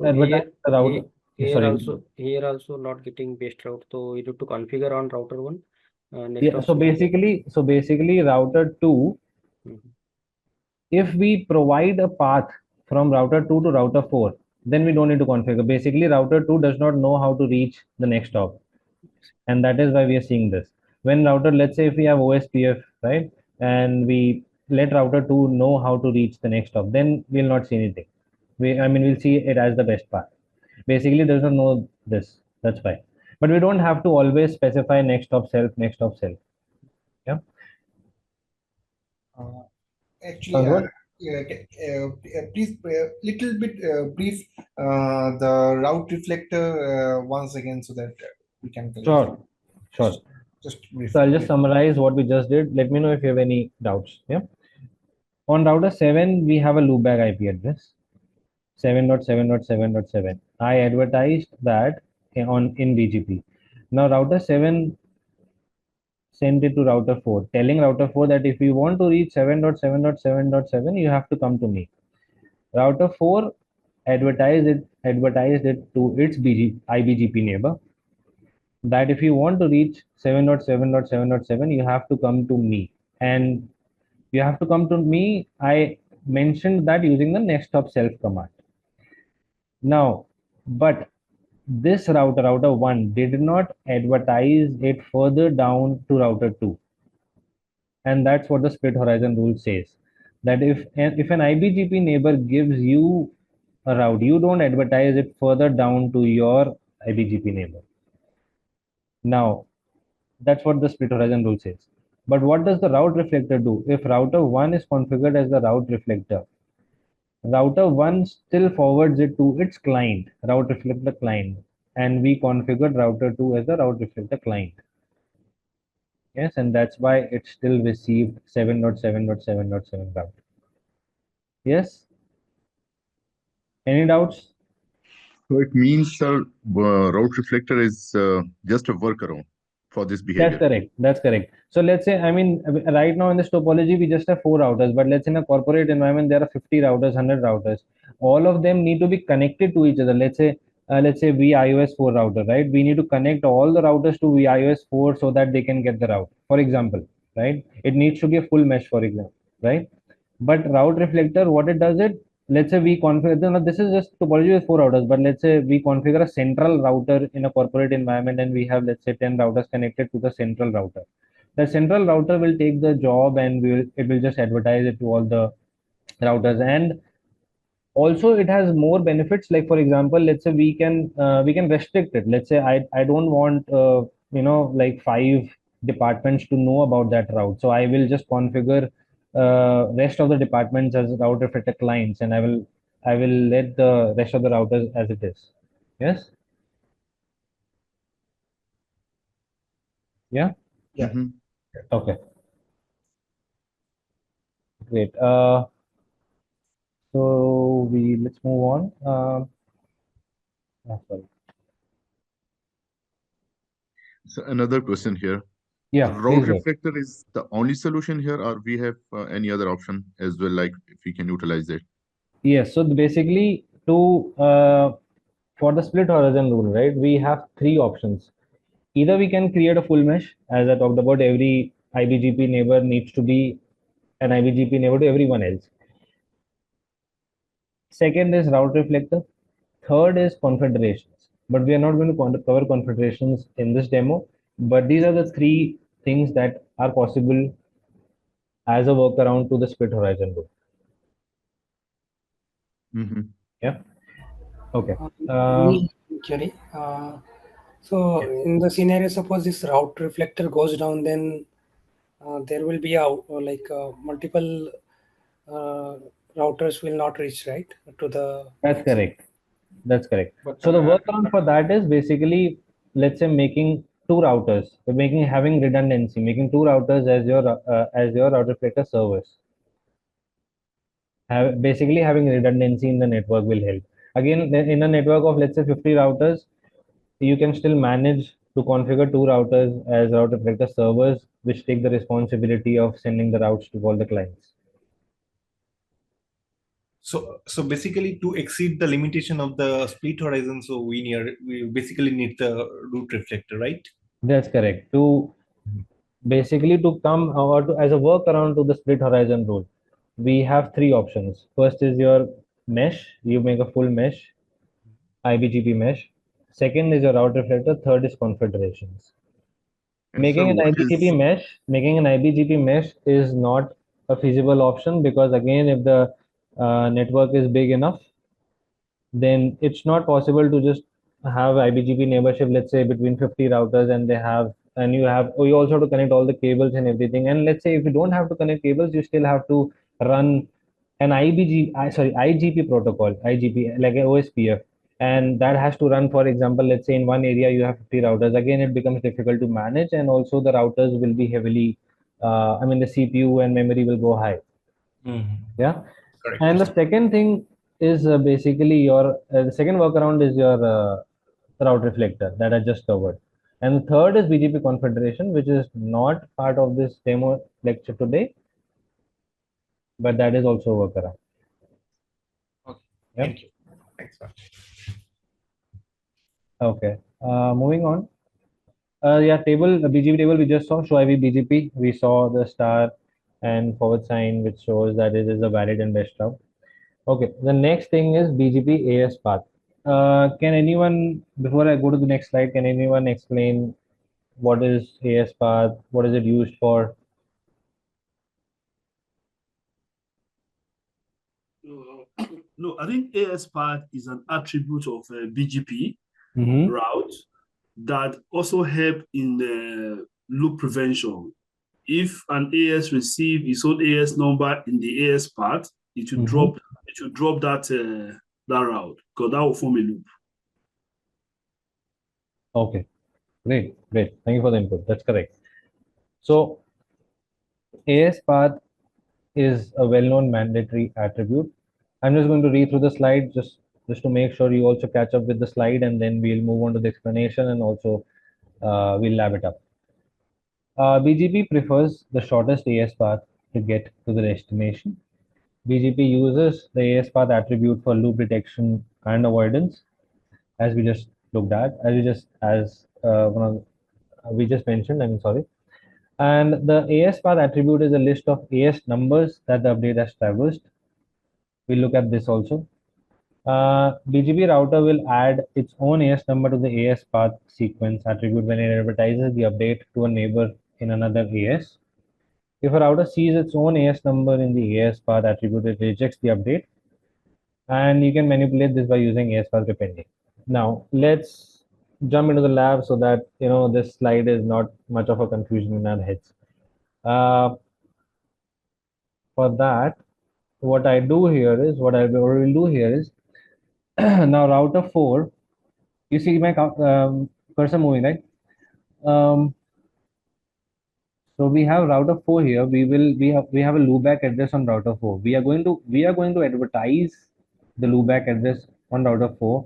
advertise the router. Here also not getting best route, so you need to configure on router 1. Next Yeah. So basically router 2, if we provide a path from router 2 to router 4, then we don't need to configure. Basically, router 2 does not know how to reach the next stop. And that is why we are seeing this. When router, let's say if we have OSPF, right, and we let router 2 know how to reach the next stop, then we'll not see anything. We'll see it as the best path. Basically, does not know this. That's why. But we don't have to always specify next stop self, next stop self. Yeah. Actually, please little bit brief the route reflector once again so that we can Sure. just brief. So I'll just summarize what we just did. Let me know if you have any doubts. Yeah. On router 7, we have a loopback IP address 7.7.7.7. I advertised that in BGP. Now router 7 sent it to router 4, telling router 4 that if you want to reach 7.7.7.7, you have to come to me. Router 4 advertised it to its iBGP neighbor that if you want to reach 7.7.7.7, you have to come to me. And you have to come to me. I mentioned that using the next stop self command. Now, but this router 1 did not advertise it further down to router 2. And that's what the split horizon rule says, that if an iBGP neighbor gives you a route, you don't advertise it further down to your iBGP neighbor. Now, that's what the split horizon rule says. But what does the route reflector do? If router 1 is configured as the route reflector, router 1 still forwards it to its client, route reflector client, and we configured router 2 as the route reflector client. Yes, and that's why it still received 7.7.7.7 route. Yes? Any doubts? So it means the route reflector is just a workaround for this behavior. That's correct. So let's say, right now in this topology, we just have 4 routers, but let's say in a corporate environment, there are 50 routers, 100 routers. All of them need to be connected to each other. Let's say 𝐕/iOS 4 router, right? We need to connect all the routers to 𝐕/iOS 4 so that they can get the route, for example, right? It needs to be a full mesh, for example, right? But route reflector, what it does it, let's say we configure, this is just topology with 4 routers, but let's say we configure a central router in a corporate environment and we have, let's say, 10 routers connected to the central router. The central router will take the job and it will just advertise it to all the routers. And also it has more benefits, like for example, let's say we can restrict it. Let's say I don't want like 5 departments to know about that route, so I will just configure rest of the departments as route reflector clients, and I will let the rest of the routers as it is. Yes. Yeah. Okay, great. So let's move on. Sorry. So another question here. Yeah, route reflector is the only solution here, or we have any other option as well, like if we can utilize it? Yes, so basically for the split horizon rule, right, we have three options. Either we can create a full mesh, as I talked about, every iBGP neighbor needs to be an iBGP neighbor to everyone else. Second is route reflector. Third is confederations. But we are not going to cover confederations in this demo. But these are the three things that are possible as a workaround to the split horizon rule. Mm-hmm. Yeah. Okay. Query. So in the scenario, suppose this route reflector goes down, then there will be multiple routers will not reach, right, to the. That's correct. That's correct. But So the workaround for that is basically, let's say, making two routers, having redundancy, making two routers as your route reflector servers. Basically having redundancy in the network will help. Again, in a network of let's say 50 routers, you can still manage to configure two routers as route reflector servers, which take the responsibility of sending the routes to all the clients. so basically, to exceed the limitation of the split horizon, so we basically need the route reflector, right? That's correct. To basically to come or to as a workaround to the split horizon rule, we have three options. First is your mesh. You make a full mesh, iBGP mesh. Second is your route reflector. Third is confederations. And sir, Making an IBGP mesh is not a feasible option, because again, if the network is big enough, then it's not possible to just have iBGP neighborship, let's say between 50 routers, and you also have to connect all the cables and everything. And let's say if you don't have to connect cables, you still have to run an IGP protocol, IGP, like an OSPF. And that has to run, for example, let's say in one area you have 50 routers. Again, it becomes difficult to manage, and also the routers will be heavily, the CPU and memory will go high. Yeah. Correct. And the second thing is basically the second workaround is your route reflector that I just covered. And the third is BGP confederation, which is not part of this demo lecture today, but that is also a workaround. Okay. Yep. Thank you. Thanks, sir. Okay. Moving on. BGP table we just saw, show IV BGP. We saw the star and forward sign, which shows that it is a valid and best route. Okay, the next thing is BGP AS path. Can anyone, before I go to the next slide, can anyone explain what is AS path? What is it used for? No, I think AS path is an attribute of BGP Mm-hmm. route that also help in loop prevention. If an AS receive its own AS number in the AS path, it should Mm-hmm. drop that route, because that will form a loop. Okay, great. Thank you for the input. That's correct. So AS path is a well-known mandatory attribute. I'm just going to read through the slide just to make sure you also catch up with the slide, and then we'll move on to the explanation, and also we'll lab it up. BGP prefers the shortest AS path to get to the destination. BGP uses the AS path attribute for loop detection and avoidance, as we just looked at, we just mentioned. I'm sorry. And the AS path attribute is a list of AS numbers that the update has traversed. We'll look at this also. BGP router will add its own AS number to the AS path sequence attribute when it advertises the update to a neighbor in another AS. If a router sees its own AS number in the AS path attribute, it rejects the update, and you can manipulate this by using AS path appending. Now let's jump into the lab so that this slide is not much of a confusion in our heads. For that, what I will do here is now router 4. You see my cursor moving, right? So we have router 4 here. We have a loopback address on router 4. We are going to advertise the loopback address on router 4,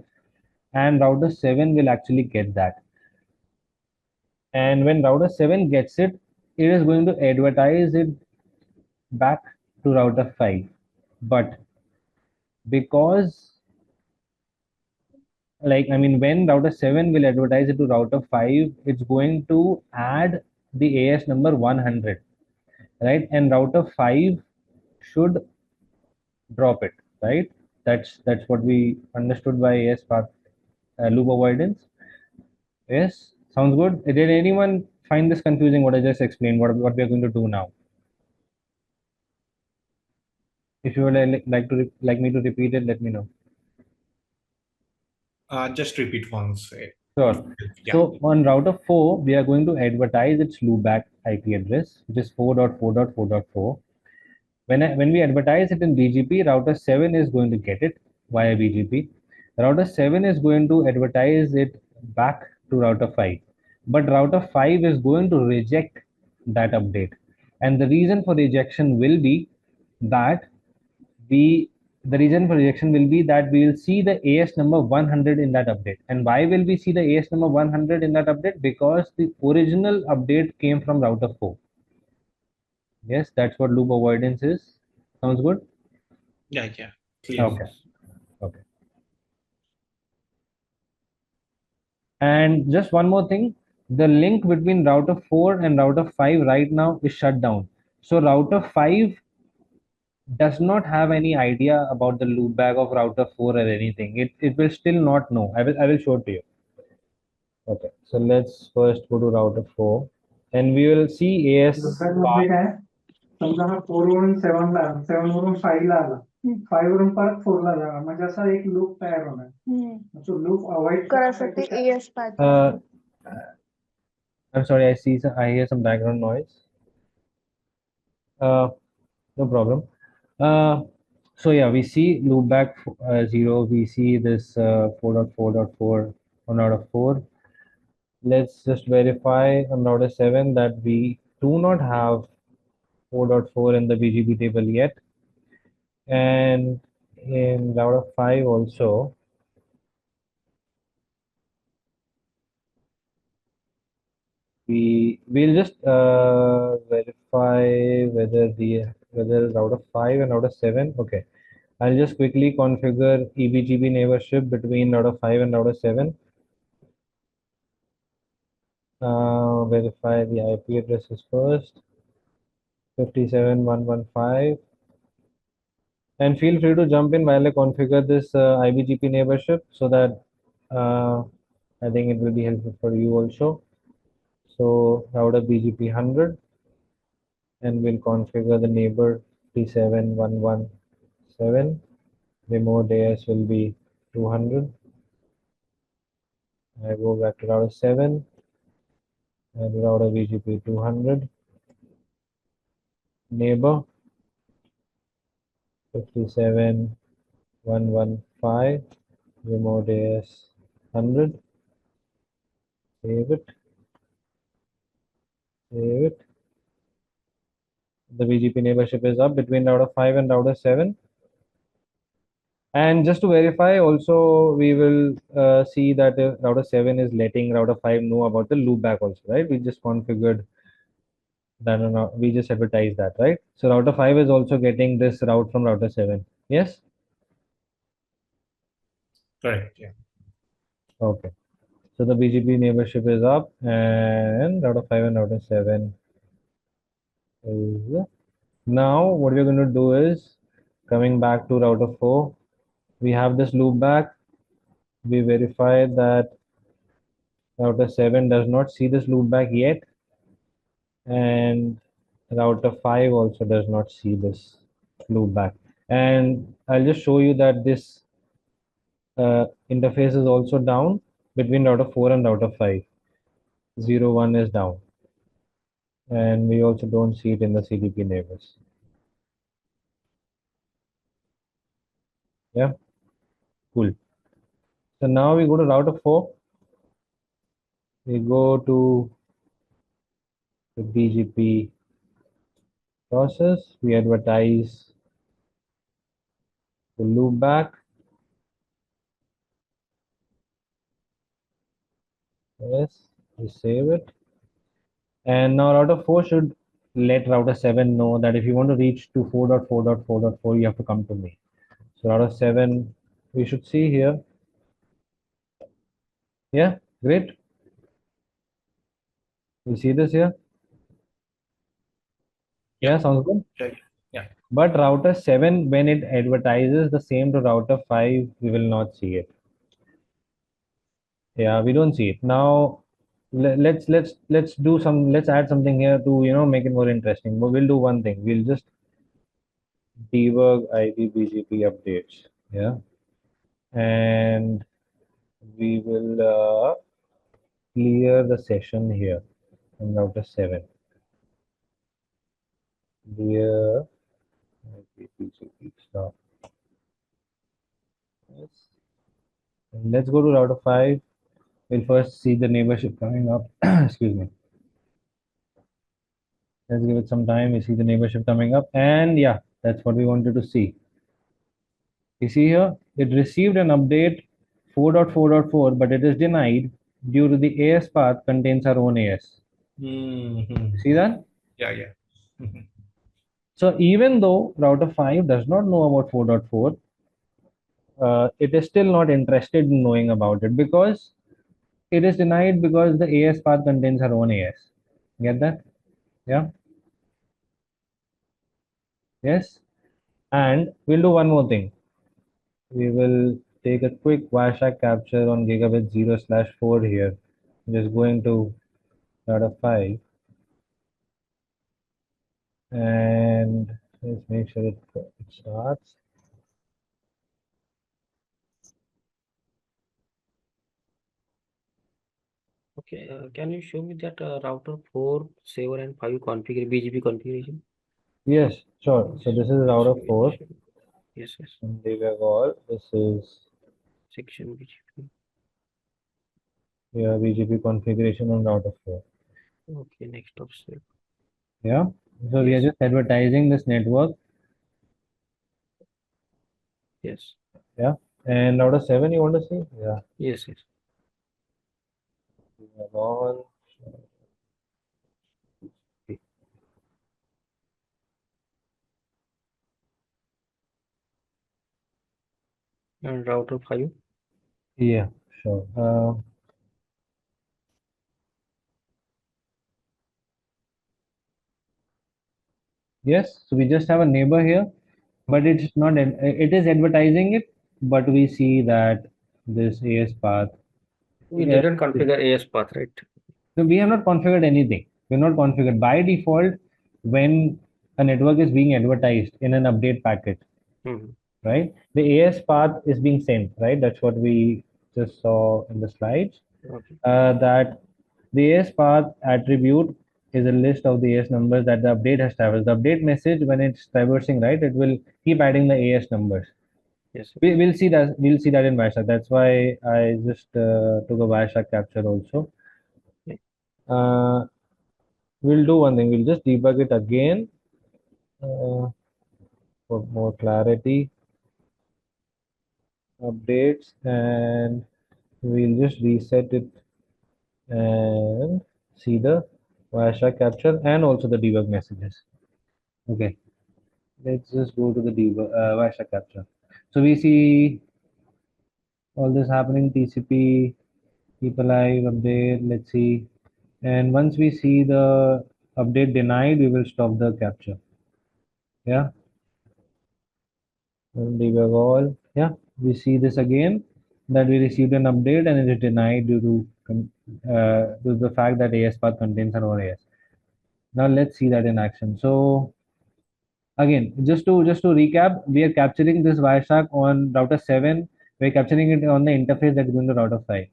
and router 7 will actually get that. And when router 7 gets it, it is going to advertise it back to router 5. But because like, I mean, when router 7 will advertise it to router 5, it's going to add the AS number 100, right? And router 5 should drop it, right? That's what we understood by AS path loop avoidance. Yes, sounds good. Did anyone find this confusing, what I just explained, what we are going to do now? If you would like me to repeat it, let me know. Just repeat once. Sure. Yeah. So on router 4, we are going to advertise its loopback IP address, which is 4.4.4.4. When we advertise it in BGP, router 7 is going to get it via BGP. Router 7 is going to advertise it back to router 5. But router 5 is going to reject that update. And the reason for rejection will be that the reason for rejection will be that we will see the AS number 100 in that update. And why will we see the AS number 100 in that update? Because the original update came from router 4. Yes, that's what loop avoidance is. Sounds good? Yeah. Clear. Okay. And just one more thing, the link between router 4 and router 5 right now is shut down. So router 5 does not have any idea about the loopback of router 4 or anything. It will still not know. I will show it to you. Okay, so let's first go to router 4 and we will see AS path. समजा हा 4 वरून 7 ला 7 वरून 5 ला आला 5 वरून परत 4 ला जाणार म्हणजे असा एक लूप तयार होणार तो लूप अवॉइड करासाठी as path I'm sorry, I hear some background noise. No problem. So yeah, we see loopback 0. We see this 4.4.4 on router 4. Let's just verify on router 7 that we do not have 4.4 in the BGP table yet. And in router 5 also, we'll just verify whether router 5 and router 7. Okay, I'll just quickly configure eBGP neighborship between router 5 and router 7. Verify the IP addresses first. 57.115. And feel free to jump in while I configure this iBGP neighborship so that I think it will be helpful for you also. So router BGP 100 and we'll configure the neighbor 57.117. Remote AS will be 200. I go back to router 7 and router BGP 200. Neighbor 57.115. Remote AS 100. Save it. The BGP neighborship is up between router 5 and router 7. And just to verify also, we will see that router 7 is letting router 5 know about the loopback also, right? We just configured that, we just advertised that, right? So router 5 is also getting this route from router 7. Yes? Correct, yeah. Okay. So the BGP neighborship is up and router 5 and router 7 is. Now what we're going to do is, coming back to router 4, we have this loopback. We verify that router 7 does not see this loopback yet, and router 5 also does not see this loopback. And I'll just show you that this interface is also down between router 4 and router 5. 0.1 is down, and we also don't see it in the CDP neighbors. Yeah, cool. So now we go to router 4. We go to the BGP process. We advertise the loopback. Yes, we save it. And now router 4 should let router 7 know that if you want to reach to 4.4.4.4, you have to come to me. So out of 7, we should see here. Yeah, great. You see this here? Yeah, sounds good. Yeah. But router 7, when it advertises the same to router 5, we will not see it. Yeah, we don't see it. Now let's add something here to make it more interesting. But we'll do one thing. We'll just debug iBGP updates. Yeah. And we will clear the session here on router 7. Clear iBGP stop. Yes. And let's go to router 5. We'll first see the neighborship coming up. Excuse me. Let's give it some time. We see the neighborship coming up, and yeah, that's what we wanted to see. You see here, it received an update 4.4.4, but it is denied due to the AS path contains our own AS. See that? Yeah. Mhm. So even though router 5 does not know about 4.4, it is still not interested in knowing about it because it is denied because the AS path contains our own AS. Get that? Yeah. Yes. And we'll do one more thing. We will take a quick Wireshark capture on gigabit 0/4 here. Just going to router 5 and let's make sure it starts. Okay, can you show me that router 4, 7, and 5 BGP configuration? Yes, sure. So this is router 4. Yes. And this is Section BGP. your BGP configuration on router 4. Okay, next step. Yeah. So we are just advertising this network. Yes. Yeah. And router 7 you want to see? Yeah. Yes. On. And router 5? Yeah, sure. Yes, so we just have a neighbor here, but it's not, it is advertising it, but we see that this AS path. We Yeah, didn't configure AS path, right? so we have not configured anything. We're not configured. By default, when a network is being advertised in an update packet, right? The AS path is being sent, right? That's what we just saw in the slides. Okay. That the AS path attribute is a list of the AS numbers that the update has traversed. The update message, when it's traversing, right, it will keep adding the AS numbers. Yes. We'll see that. We'll see that in Wireshark. That's why I just took a Wireshark capture also. We'll do one thing. We'll just debug it again for more clarity. Updates, and we'll just reset it and see the Wireshark capture and also the debug messages. Okay, let's just go to the debug Wireshark capture. So we see all this happening. TCP, keep alive, update. Let's see, and once we see the update denied, we will stop the capture. Yeah. And debug all. Yeah, we see this again that we received an update and it is denied due to the fact that AS path contains our own AS. Now let's see that in action. So again, just to recap, we are capturing this Wireshark on router 7. We're capturing it on the interface that's going to router 5.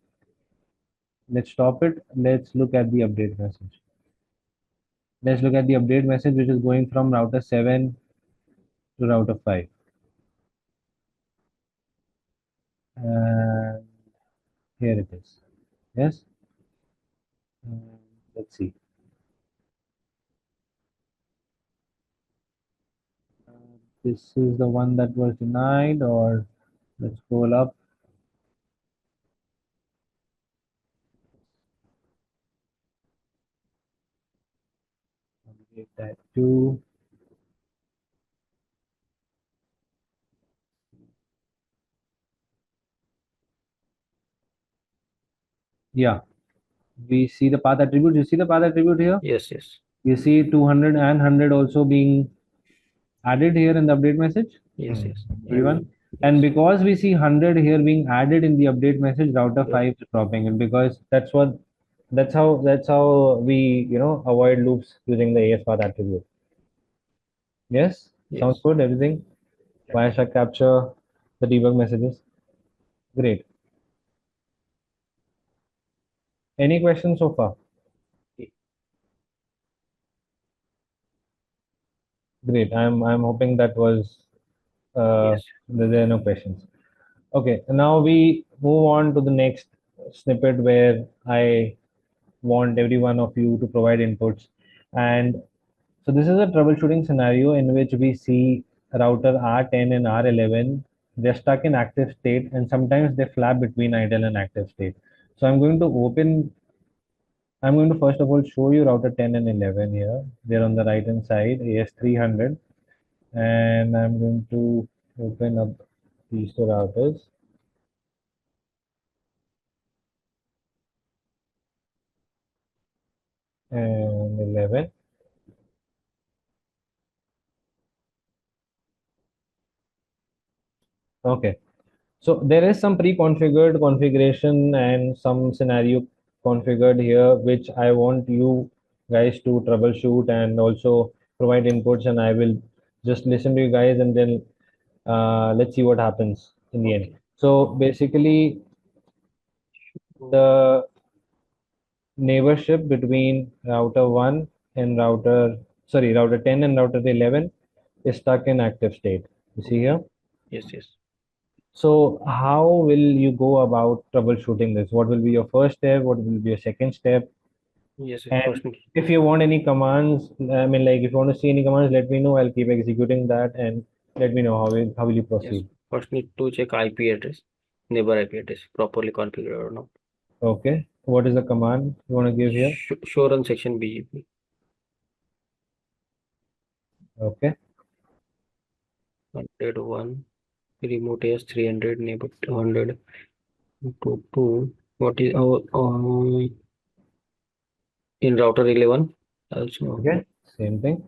Let's stop it. Let's look at the update message. Let's look at the update message which is going from router 7 to router 5. And here it is. Yes. Let's see. This is the one that was denied, or let's scroll up. Update that too. Yeah, we see the path attribute. You see the path attribute here? Yes, yes. You see 200 and 100 also being added here in the update message? Yes, yes. Everyone? And because we see 100 here being added in the update message, router 5 is dropping it, because that's how we avoid loops using the AS path attribute. Yes? Sounds good, everything? Wireshark capture the debug messages. Great. Any questions so far? Great. I'm hoping that was there are no questions. Okay, now we move on to the next snippet where I want every one of you to provide inputs. And so this is a troubleshooting scenario in which we see router R10 and R11. They're stuck in active state, and sometimes they flap between idle and active state. So I'm going to first of all show you router 10 and 11 here. They're on the right hand side, AS300. And I'm going to open up these two routers. And 11. Okay, so there is some pre-configured configuration and some scenario configured here, which I want you guys to troubleshoot and also provide inputs, and I will just listen to you guys, and then let's see what happens in the end. So basically, the neighborship between router 1 and router 10 and router 11 is stuck in active state. You see here? Yes, yes. So how will you go about troubleshooting this? What will be your first step? What will be your second step? Yes, And if you want any commands, I mean, like if you want to see any commands, let me know. I'll keep executing that, and let me know how will you proceed. First need to check IP address, neighbor IP address, properly configured or not. Okay. What is the command you want to give here? Show run section BGP. Okay. 101 remote AS 300 neighbor 200 2. What is our in router 11 also? Okay. Same thing.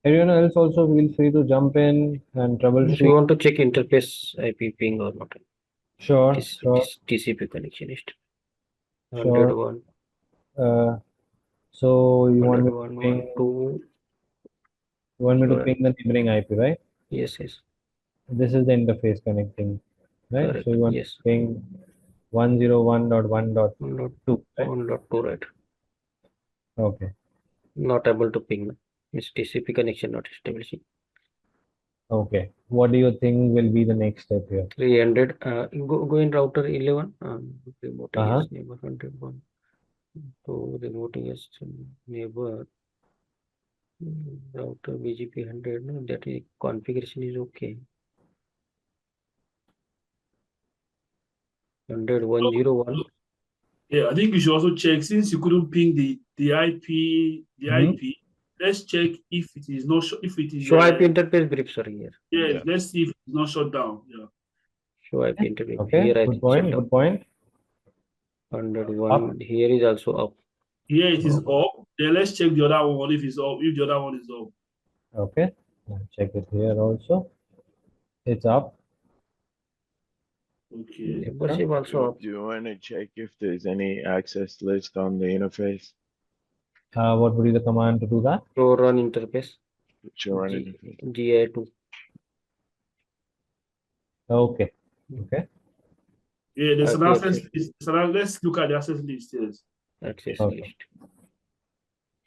Everyone else also feel free to jump in and troubleshoot. If you want to check interface IP ping or not. Sure. TCP connection is 101. So you want me to ping? You want me to ping the neighboring IP, right? Yes, yes. This is the interface connecting, right? Correct. So you want to ping 101.1.2, right? 1.2, right? Okay. Not able to ping. It's TCP connection not establishing. Okay. What do you think will be the next step here? 300. Go in router 11. Remote AS neighbor 101. So remote AS neighbor router BGP 100. No, that is configuration is okay. 101. Yeah, I think you should also check, since you couldn't ping the IP. Let's check if it is not if it is show IP interface brief, sorry here. Yes, let's see if it's not shut down. Yeah. Show IP interface. Okay, here good point. Good point. 101. Here is also up. Here it is up. Then let's check the other one if it's up. If the other one is up. Okay. I'll check it here also. It's up. Okay. Membership also up. Do you want to check if there's any access list on the interface? What would be the command to do that? Show run interface. Show run interface. GI2. Okay. Okay. Yeah, there's an access list. Let's look at the access list. Yes. Access list.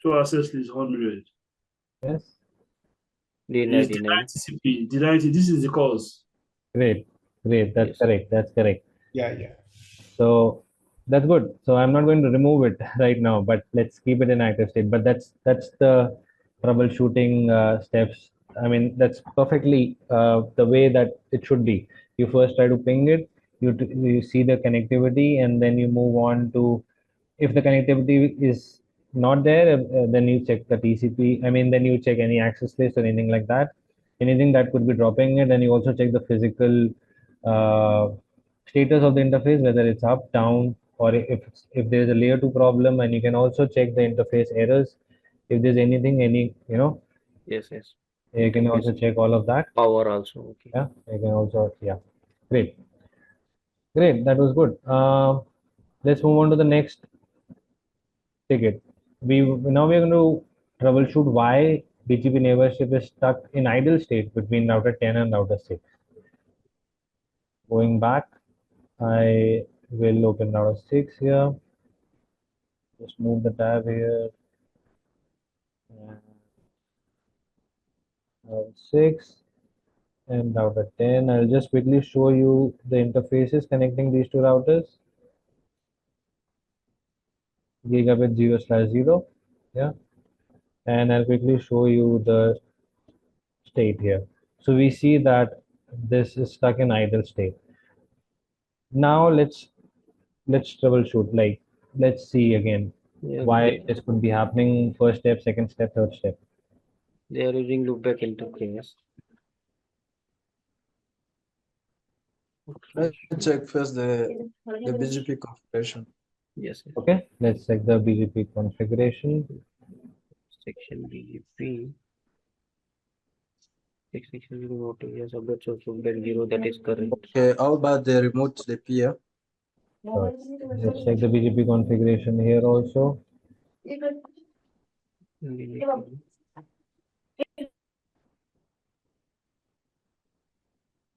Show access list 100. Yes. It's the TCP. This is the cause. Great. Great. That's correct. That's correct. Yeah. So that's good. So I'm not going to remove it right now, but let's keep it in active state. But that's the troubleshooting steps. I mean, that's perfectly the way that it should be. You first try to ping it, you see the connectivity, and then you move on to, if the connectivity is not there, then you check the TCP. I mean, then you check any access list or anything like that, anything that could be dropping it, and you also check the physical status of the interface, whether it's up, down, or if there's a layer 2 problem, and you can also check the interface errors. If there's anything, Yes, yes. you can also check all of that. Power also. Okay. Yeah, you can also, yeah. Great. Great, that was good. Let's move on to the next ticket. Now we're going to troubleshoot why BGP neighborship is stuck in idle state between router 10 and router 6. Going back, I will open router 6 here. Just move the tab here. Router 6 and router 10. I'll just quickly show you the interfaces connecting these two routers. Gigabit 0/0. Yeah. And I'll quickly show you the state here. So we see that this is stuck in idle state. Now let's troubleshoot. Like, let's see again why this could be happening. First step, second step, third step. They are using loopback interface. Let's check first the BGP configuration. Yes. Okay, let's check the BGP configuration. Section BGP. Section 0, yes, updates of loopback 0, that is correct. Okay, how about the remote DP here? Sure. Let's check the BGP configuration here also.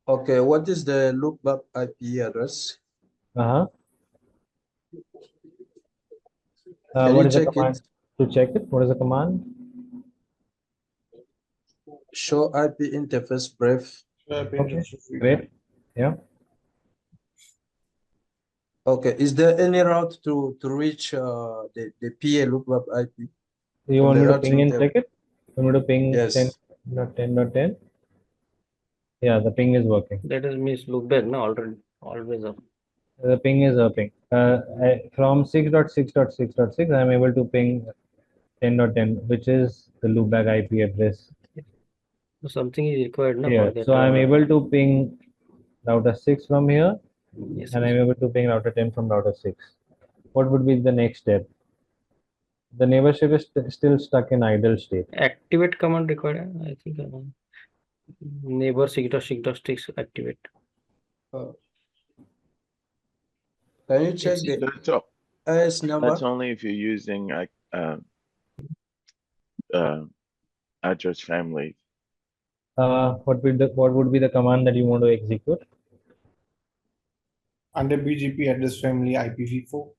Okay, what is the loopback IP address? What Can is you the check command it? to check it? What is the command? Show IP interface brief. Okay, great. Yeah. Okay, is there any route to reach the PA loopback IP? You want me to ping and check it? You want me to ping Yes. 10.10.10? Yeah, the ping is working. That is means loopback, no, always up. The ping is a ping. From 6.6.6.6, I'm able to ping 10.10, which is the loopback IP address. So something is required, no? Yeah, so I'm able to ping router 6 from here, Yes, and I'm able to ping router 10 from router 6. What would be the next step? The neighborship is still stuck in idle state. Activate command required, I think. Neighbor /6.6 activate. Can you check the IS number? That's only if you're using address family. What would be the command that you want to execute? Under BGP address family IPv4.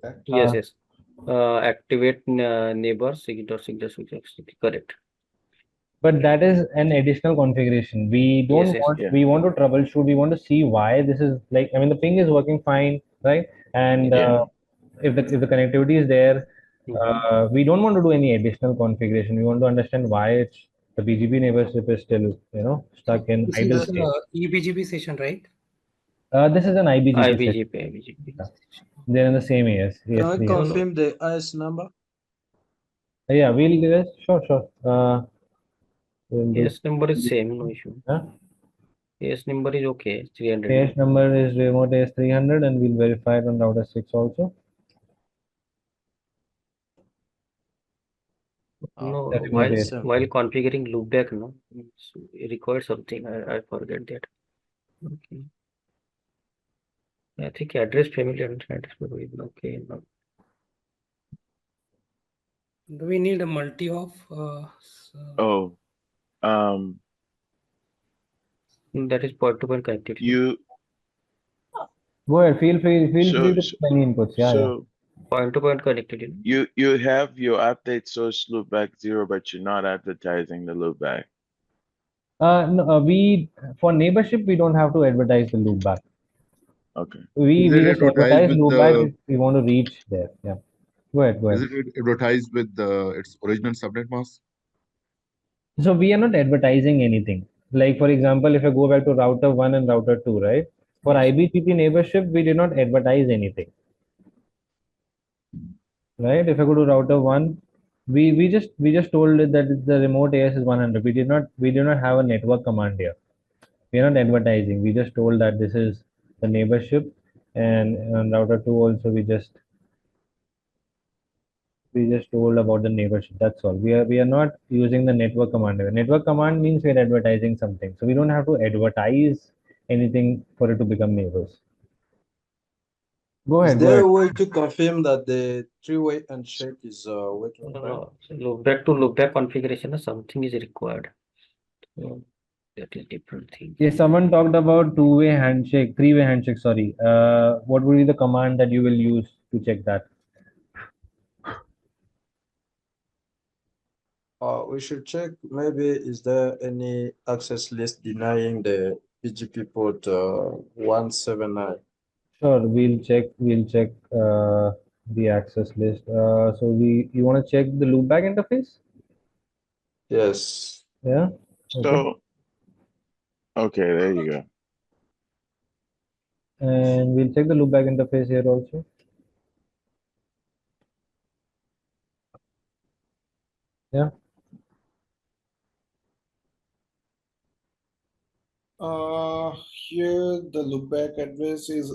Okay. Yes. Activate neighbor /6.6.6. Correct. But that is an additional configuration. We don't want. Yeah. We want to troubleshoot. We want to see why this is like. I mean, the ping is working fine, right? And if the connectivity is there, we don't want to do any additional configuration. We want to understand why the BGP neighborship is still stuck in This idle is state. eBGP session, right? This is an iBGP. iBGP. Yeah. They're in the same AS. Can I confirm the IS number? Yeah, we'll do this. Sure. AS number is same, no issue. Huh? AS number is okay, 300. AS number is remote AS 300, and we'll verify it on router 6 also. No, while configuring loopback, no, it requires something. I forget that. Okay. I think address family and address family. Okay. No. Do we need a multi-off? That is point-to-point connectivity. Go ahead. Feel free to put any inputs. Yeah. Point-to-point connectivity. You have your update source loopback 0, but you're not advertising the loopback. No, for neighborship we don't have to advertise the loopback. Okay. We just advertise loopback if we want to reach there. Yeah. Go ahead. Is it advertised with its original subnet mask? So we are not advertising anything. Like, for example, if I go back to router 1 and router 2, right? For iBGP neighborship, we did not advertise anything. Right? If I go to router 1, we just told it that the remote AS is 100. We did not have a network command here. We are not advertising. We just told that this is the neighborship And on router 2 also we just told about the neighborship. That's all. We are not using the network command. Network command means we're advertising something. So we don't have to advertise anything for it to become neighbors. Go Is ahead. there a way to confirm that the three-way handshake is working? So loopback configuration, something is required. That is different thing. Yes, someone talked about three-way handshake, sorry. What would be the command that you will use to check that? We should check, maybe, is there any access list denying the BGP port 179? Sure, we'll check the access list. So you want to check the loopback interface? Yes. Yeah. So, okay, there you go. And we'll check the loopback interface here also. Yeah. Here the loopback address is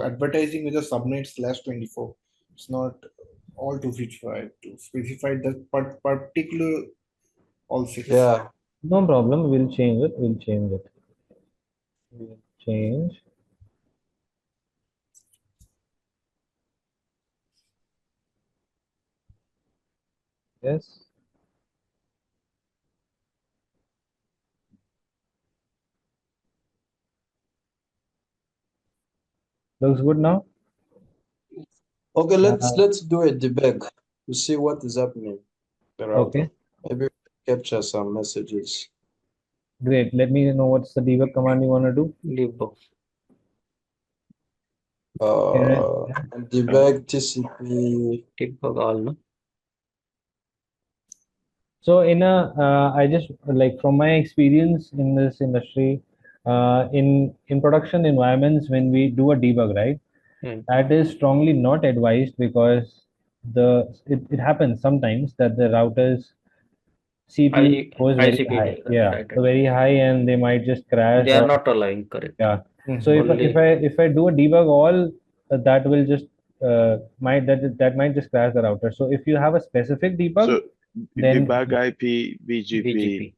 advertising with a subnet /24. It's not all 255 to specify the particular all 6. Yeah. No problem. We'll change it. We'll change. Yes. Looks good now. Okay, let's do a debug to see what is happening. Okay. Maybe capture some messages. Great. Let me know what's the debug command you want to do. Debug. Debug TCP. Debug all, no? So I just like from my experience in this industry, in production environments, when we do a debug, right, that is strongly not advised because it happens sometimes that the routers CPU goes very high. Yeah, right. So very high, and they might just crash. They are not aligned, correct. Yeah. So if I do a debug all, that will just might just crash the router. So if you have a specific debug, So then debug IP BGP.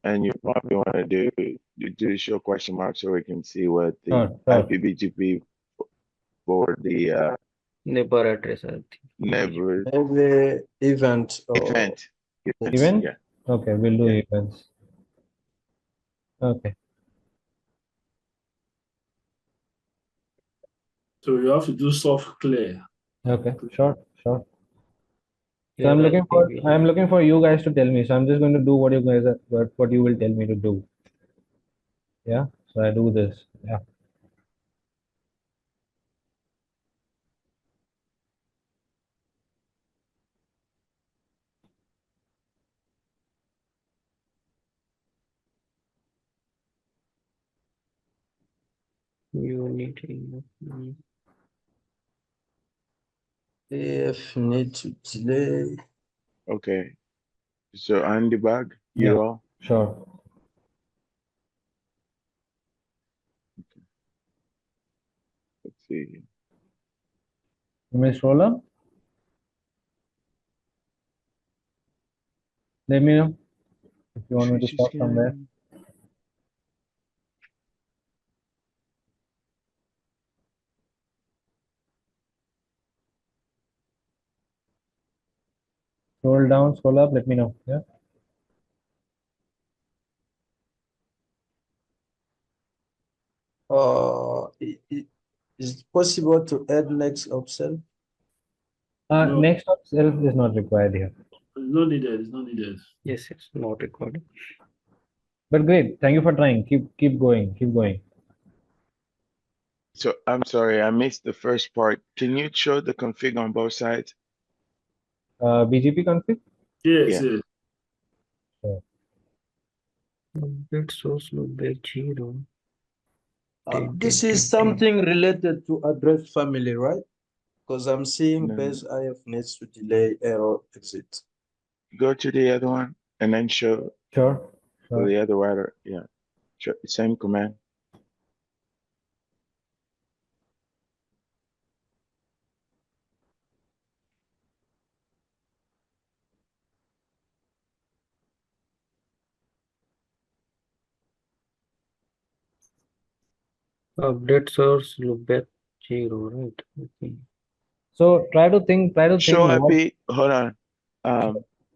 And you probably want to do show question mark so we can see what the IP BGP for the neighbor address, I think. Neighbor event. Event. Yeah. Okay, we'll do events. Okay. So you have to do soft clear. Okay, sure. So I'm looking for you guys to tell me. So I'm just going to do what you guys what you will tell me to do. Yeah. So I do this. Yeah. If need to delay. Okay. So undebug, Yeah. all? Sure. Let's see. Miss Rolla, let me know if you want me to stop somewhere. Scroll down, scroll up, let me know. Yeah. Is it possible to add next upsell? No. Next upsell is not required here. It's not needed. It's not needed. Yes, it's not required. But great, thank you for trying. Keep going. So I'm sorry, I missed the first part. Can you show the config on both sides? BGP config? Yes, Yeah. yes. It's so slow, big zero. This is something related to address family, right? Because I'm seeing base IF needs to delay error exit. Go to the other one and then show. Sure. The other router. Yeah. Sure. Same command. Update source loopback 0, right? Okay. So try to think Show what. IP, hold on.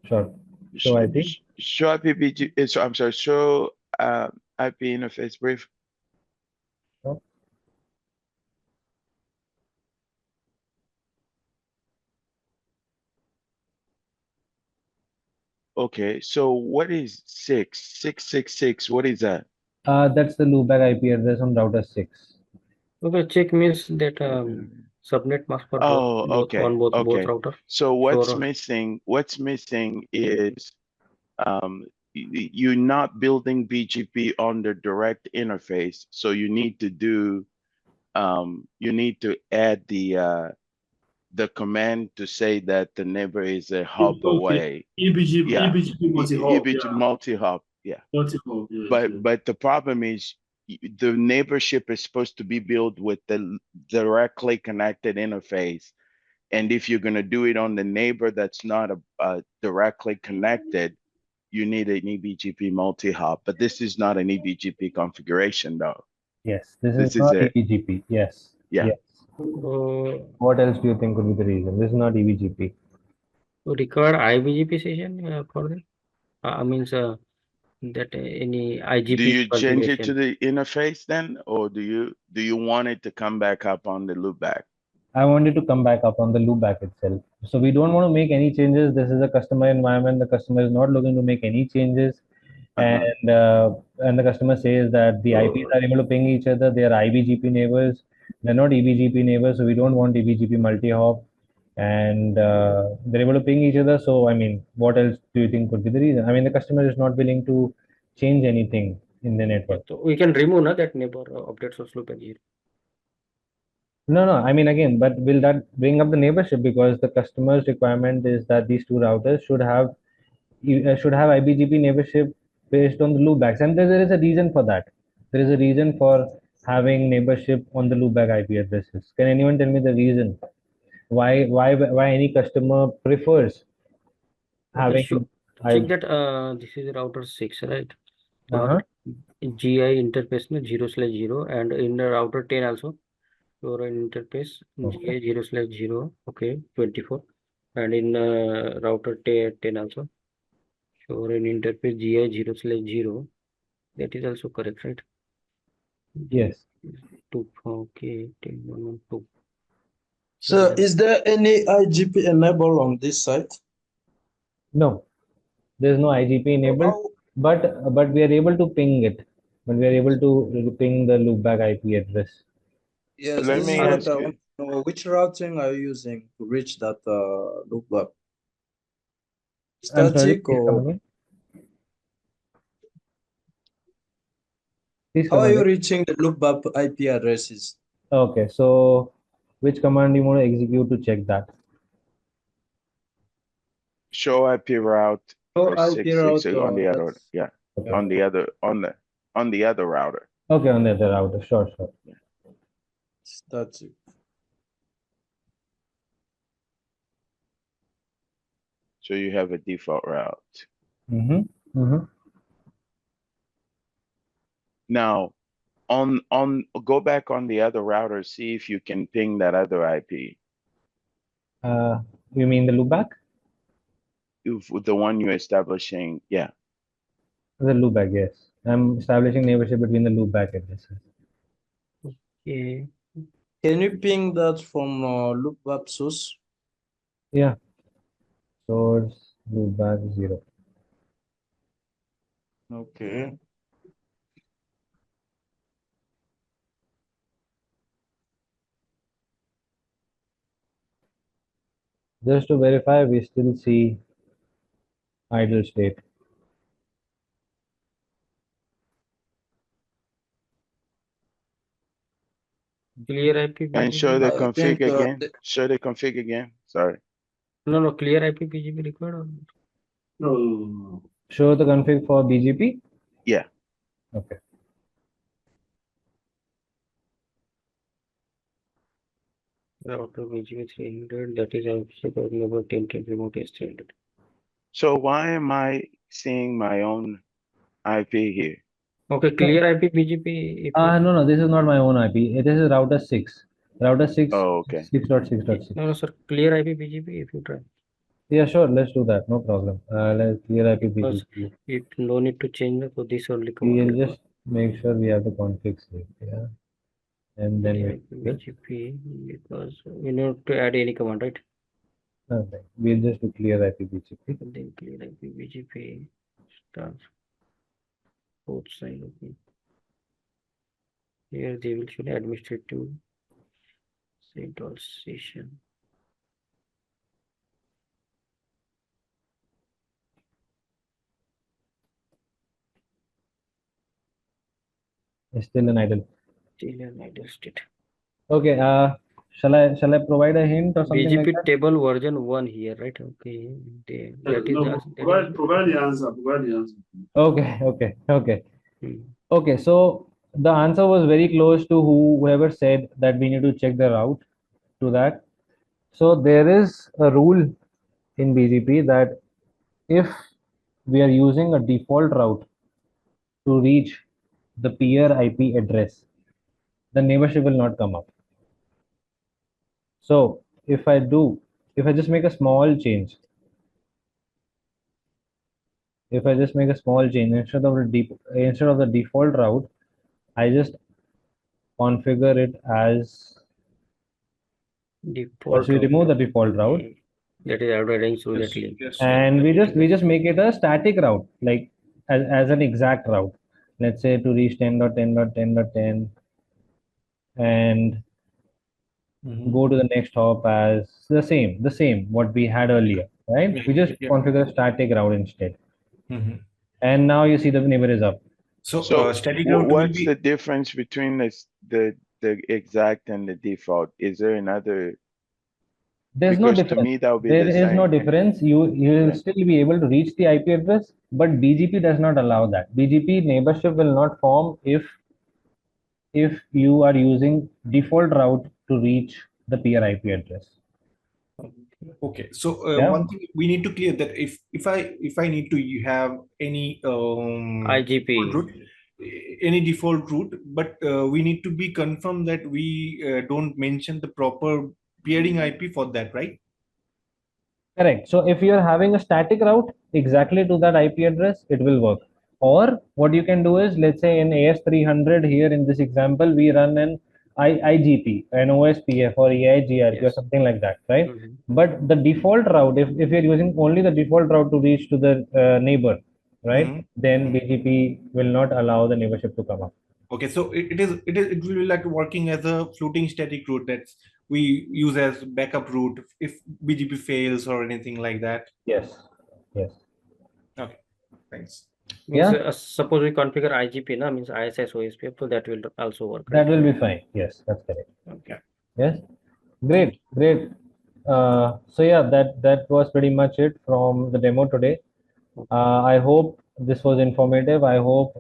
Sure. Show IP. Show IP I'm sorry, show IP interface brief. Sure. Okay, so what is 666? What is that? That's the loopback IP address on router 6. Okay, check means that subnet mask for both routers. So what's missing? What's missing is you're not building BGP on the direct interface, so you need to do you need to add the command to say that the neighbor is a hop away. eBGP, Yeah. eBGP multi-hop. eBGP Yeah. multi-hop. Yeah. Multi-hop. Yes, But the problem is the neighborship is supposed to be built with the directly connected interface. And if you're going to do it on the neighbor that's not a directly connected, you need an eBGP multi-hop. But this is not an eBGP configuration, though. Yes, this is not eBGP. Yes. Yeah. Yes. What else do you think could be the reason? This is not eBGP. Require iBGP session for that? Means that any IGP. Do you change it to the interface then, or do you want it to come back up on the loopback? I want it to come back up on the loopback itself. So we don't want to make any changes. This is a customer environment. The customer is not looking to make any changes. And the customer says that the IPs are able to ping each other. They are iBGP neighbors. They're not eBGP neighbors. So we don't want eBGP multi-hop. And they're able to ping each other. So, I mean, what else do you think could be the reason? I mean, the customer is not willing to change anything in the network. So we can remove that neighbor update source loop and 0. No. I mean, again, but will that bring up the neighborship? Because the customer's requirement is that these two routers should have iBGP neighborship based on the loopbacks, and there is a reason for that. There is a reason for having neighborship on the loopback IP addresses. Can anyone tell me the reason why any customer prefers having? Check that this is router 6, right? GI interface 0/0, and in the router 10 also your interface GI 0/0, okay, 24, and in router 10 also your interface GI 0/0. That is also correct, right? Yes. 2, okay, 10.1.2. So is there any IGP enabled on this site? No, there's no IGP enabled, but we are able to ping it. But we are able to ping the loopback IP address. Yes, let me ask you. Which routing are you using to reach that loopback? Static or? How are you reaching the loopback IP addresses? Okay, so which command you want to execute to check that? Show IP route. Show IP route on the other, yeah, okay. on the other router. Okay, on the other router. Sure. Yeah. Static. So you have a default route. Now, go back on the other router, see if you can ping that other IP. You mean the loopback? The one you're establishing, yeah. The loopback, yes. I'm establishing neighborship between the loopback addresses. Okay. Can you ping that from loopback source? Yeah. Source loopback 0. Okay. Just to verify, we still see idle state. Clear IP. And show the config again. Show the config again. Sorry. No. Clear IP BGP required or no? Show the config for BGP. Yeah. Okay. Router BGP 300. That is also number 10 remote is 300. So why am I seeing my own IP here? Okay, clear iBGP. No, this is not my own IP. This is router 6. Router 6, Oh, okay. 6.6.6. No, sir, clear iBGP if you try. Yeah, sure. Let's do that. No problem. Let's clear Because iBGP. it no need to change it, so this only come We'll up. just make sure we have the config saved. Yeah. And then Clear iBGP because we need to add any command, right? okay. We'll just do clear iBGP. And then clear iBGP start port side. Okay. Here they will show administrative central session. It's still an idle. Still an idle state. Okay. Shall I provide a hint or something like BGP that? table version 1 here, right? Okay. That is No, the, provide the answer. Provide the answer. Okay. Okay. So the answer was very close to whoever said that we need to check the route to that. So there is a rule in BGP that if we are using a default route to reach the peer IP address, the neighborship will not come up. So if I just make a small change, instead of the default route, I just configure it as default. So we remove the default route. That is arranged through that link. And we just make it a static route, like as an exact route. Let's say to reach 10.10.10.10 and go to the next hop as the same what we had earlier, right? We just configure a static route instead. And now you see the neighbor is up. So static route will what's be the difference between the exact and the default? Is there another? There's no Because to difference. me that would be There the is no same. difference. You will still be able to reach the IP address, but BGP does not allow that. BGP neighborship will not form if you are using default route to reach the peer IP address. okay. So Yeah. one thing we need to clear that if I need to have any IGP route, any default route, but we need to be confirmed that we don't mention the proper peering IP for that, right? Correct. So if you are having a static route exactly to that IP address, it will work. Or what you can do is, let's say in AS300 here in this example, we run an iGP, an OSPF or eIGRP or something like that, right? But the default route, if you're using only the default route to reach to the neighbor, right, then BGP will not allow the neighborship to come up. Okay, so it will be like working as a floating static route that we use as backup route if BGP fails or anything like that. Yes. Okay, thanks. Means, suppose we configure IGP, na, means ISS OSPF, so that will also work. That will be fine. Yes, that's correct. Okay. Yes. Great. So yeah, that was pretty much it from the demo today. I hope this was informative. I hope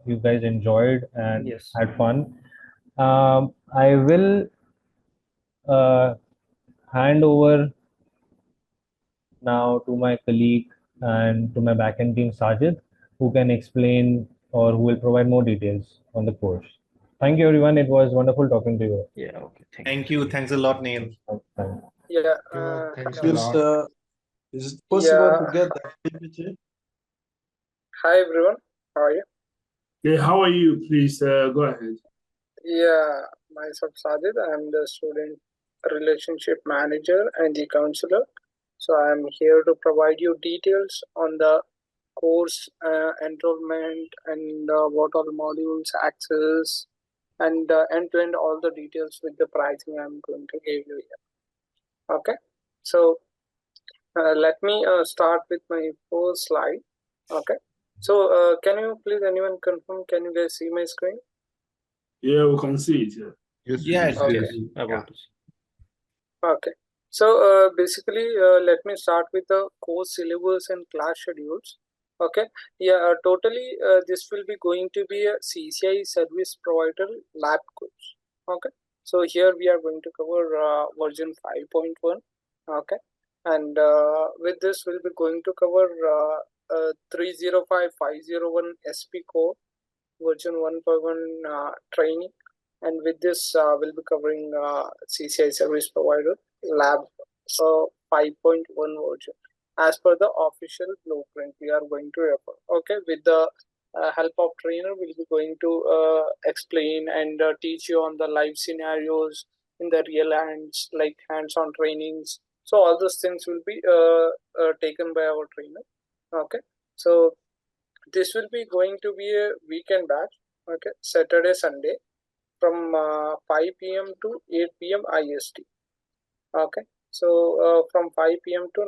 you guys enjoyed and had fun. I will hand over now to my colleague and to my backend team, Sajid, who can explain or who will provide more details on the course. Thank you, everyone. It was wonderful talking to you. Yeah, okay. Thank you. Thanks a lot, Neel. Yeah. Thanks a lot. Is it possible to get the PPT? Hi everyone. How are you? Yeah, how are you? Please go ahead. Yeah, myself Sajid. I'm the student relationship manager and the counselor. So I'm here to provide you details on the course enrollment and what all modules, access, and end-to-end all the details with the pricing I'm going to give you here. Okay, so let me start with my first slide. Okay, so can you please anyone confirm? Can you guys see my screen? Yeah, we can see it. Yeah. Yes. Okay. Okay. So basically, let me start with the course syllabus and class schedules. Okay. Yeah. Totally, this will be going to be a CCIE service provider lab course. Okay. So here we are going to cover version 5.1. Okay. And with this, we'll be going to cover 305.501 SP core, version 1.1 training, and with this we'll be covering CCIE service provider lab 5.1 version as per the official blueprint we are going to refer. Okay, with the help of trainer, we'll be going to explain and teach you on the live scenarios in the real hands, like hands-on trainings. So all those things will be taken by our trainer. Okay, so this will be going to be a weekend batch. Okay, Saturday, Sunday from 5 p.m. to 8 p.m. IST. Okay, so from 5 p.m. to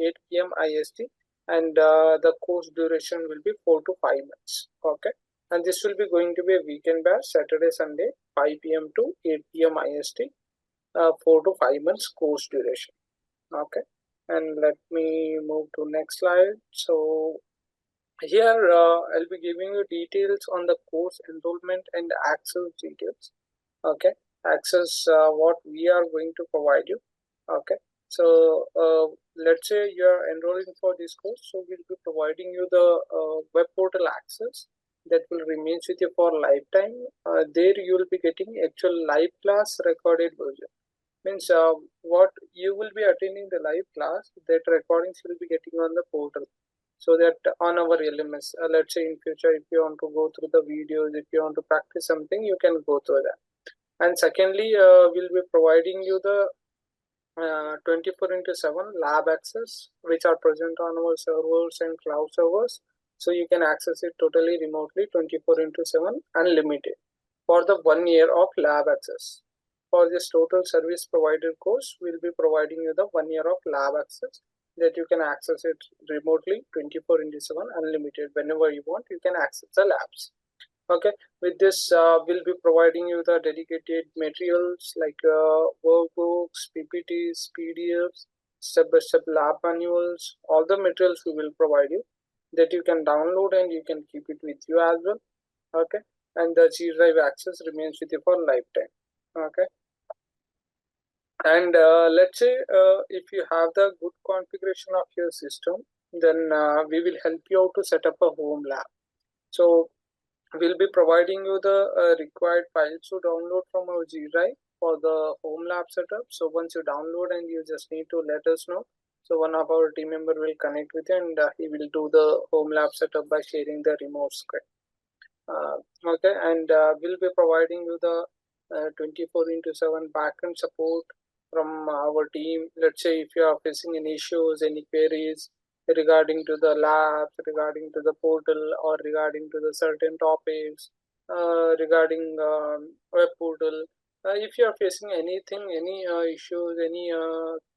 8 p.m. IST, and the course duration will be 4 to 5 months. Okay, and this will be going to be a weekend batch, Saturday, Sunday, 5 p.m. to 8 p.m. IST, 4 to 5 months course duration. Okay, and let me move to next slide. So here I'll be giving you details on the course enrollment and access details. Okay, access what we are going to provide you. Okay, so let's say you are enrolling for this course, so we'll be providing you the web portal access that will remain with you for lifetime. There you will be getting actual live class recorded version. Means what you will be attending the live class, that recordings you will be getting on the portal. So that on our LMS, let's say in future, if you want to go through the videos, if you want to practice something, you can go through that. And secondly, we'll be providing you the 24/7 lab access, which are present on our servers and cloud servers. So you can access it totally remotely, 24/7, unlimited, for the 1 year of lab access. For this total service provider course, we'll be providing you the 1 year of lab access, that you can access it remotely, 24/7, unlimited. Whenever you want, you can access the labs. Okay, with this we'll be providing you the dedicated materials like workbooks, PPTs, PDFs, step-by-step lab manuals. All the materials we will provide you, that you can download and you can keep it with you as well. Okay, and the G Drive access remains with you for lifetime. Okay, and let's say if you have the good configuration of your system, then we will help you out to set up a home lab. So we'll be providing you the required files to download from our G Drive for the home lab setup. So once you download, and you just need to let us know. So one of our team member will connect with you, and he will do the home lab setup by sharing the remote script. Okay, and we'll be providing you the 24/7 backend support from our team. Let's say if you are facing any issues, any queries regarding to the labs, regarding to the portal, or regarding to the certain topics, regarding web portal. If you are facing anything, any issues, any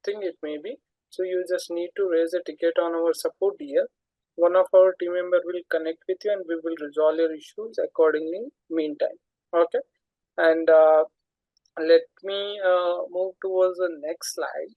thing it may be, so you just need to raise a ticket on our support DL. One of our team member will connect with you, and we will resolve your issues accordingly meantime. Okay, and let me move towards the next slide.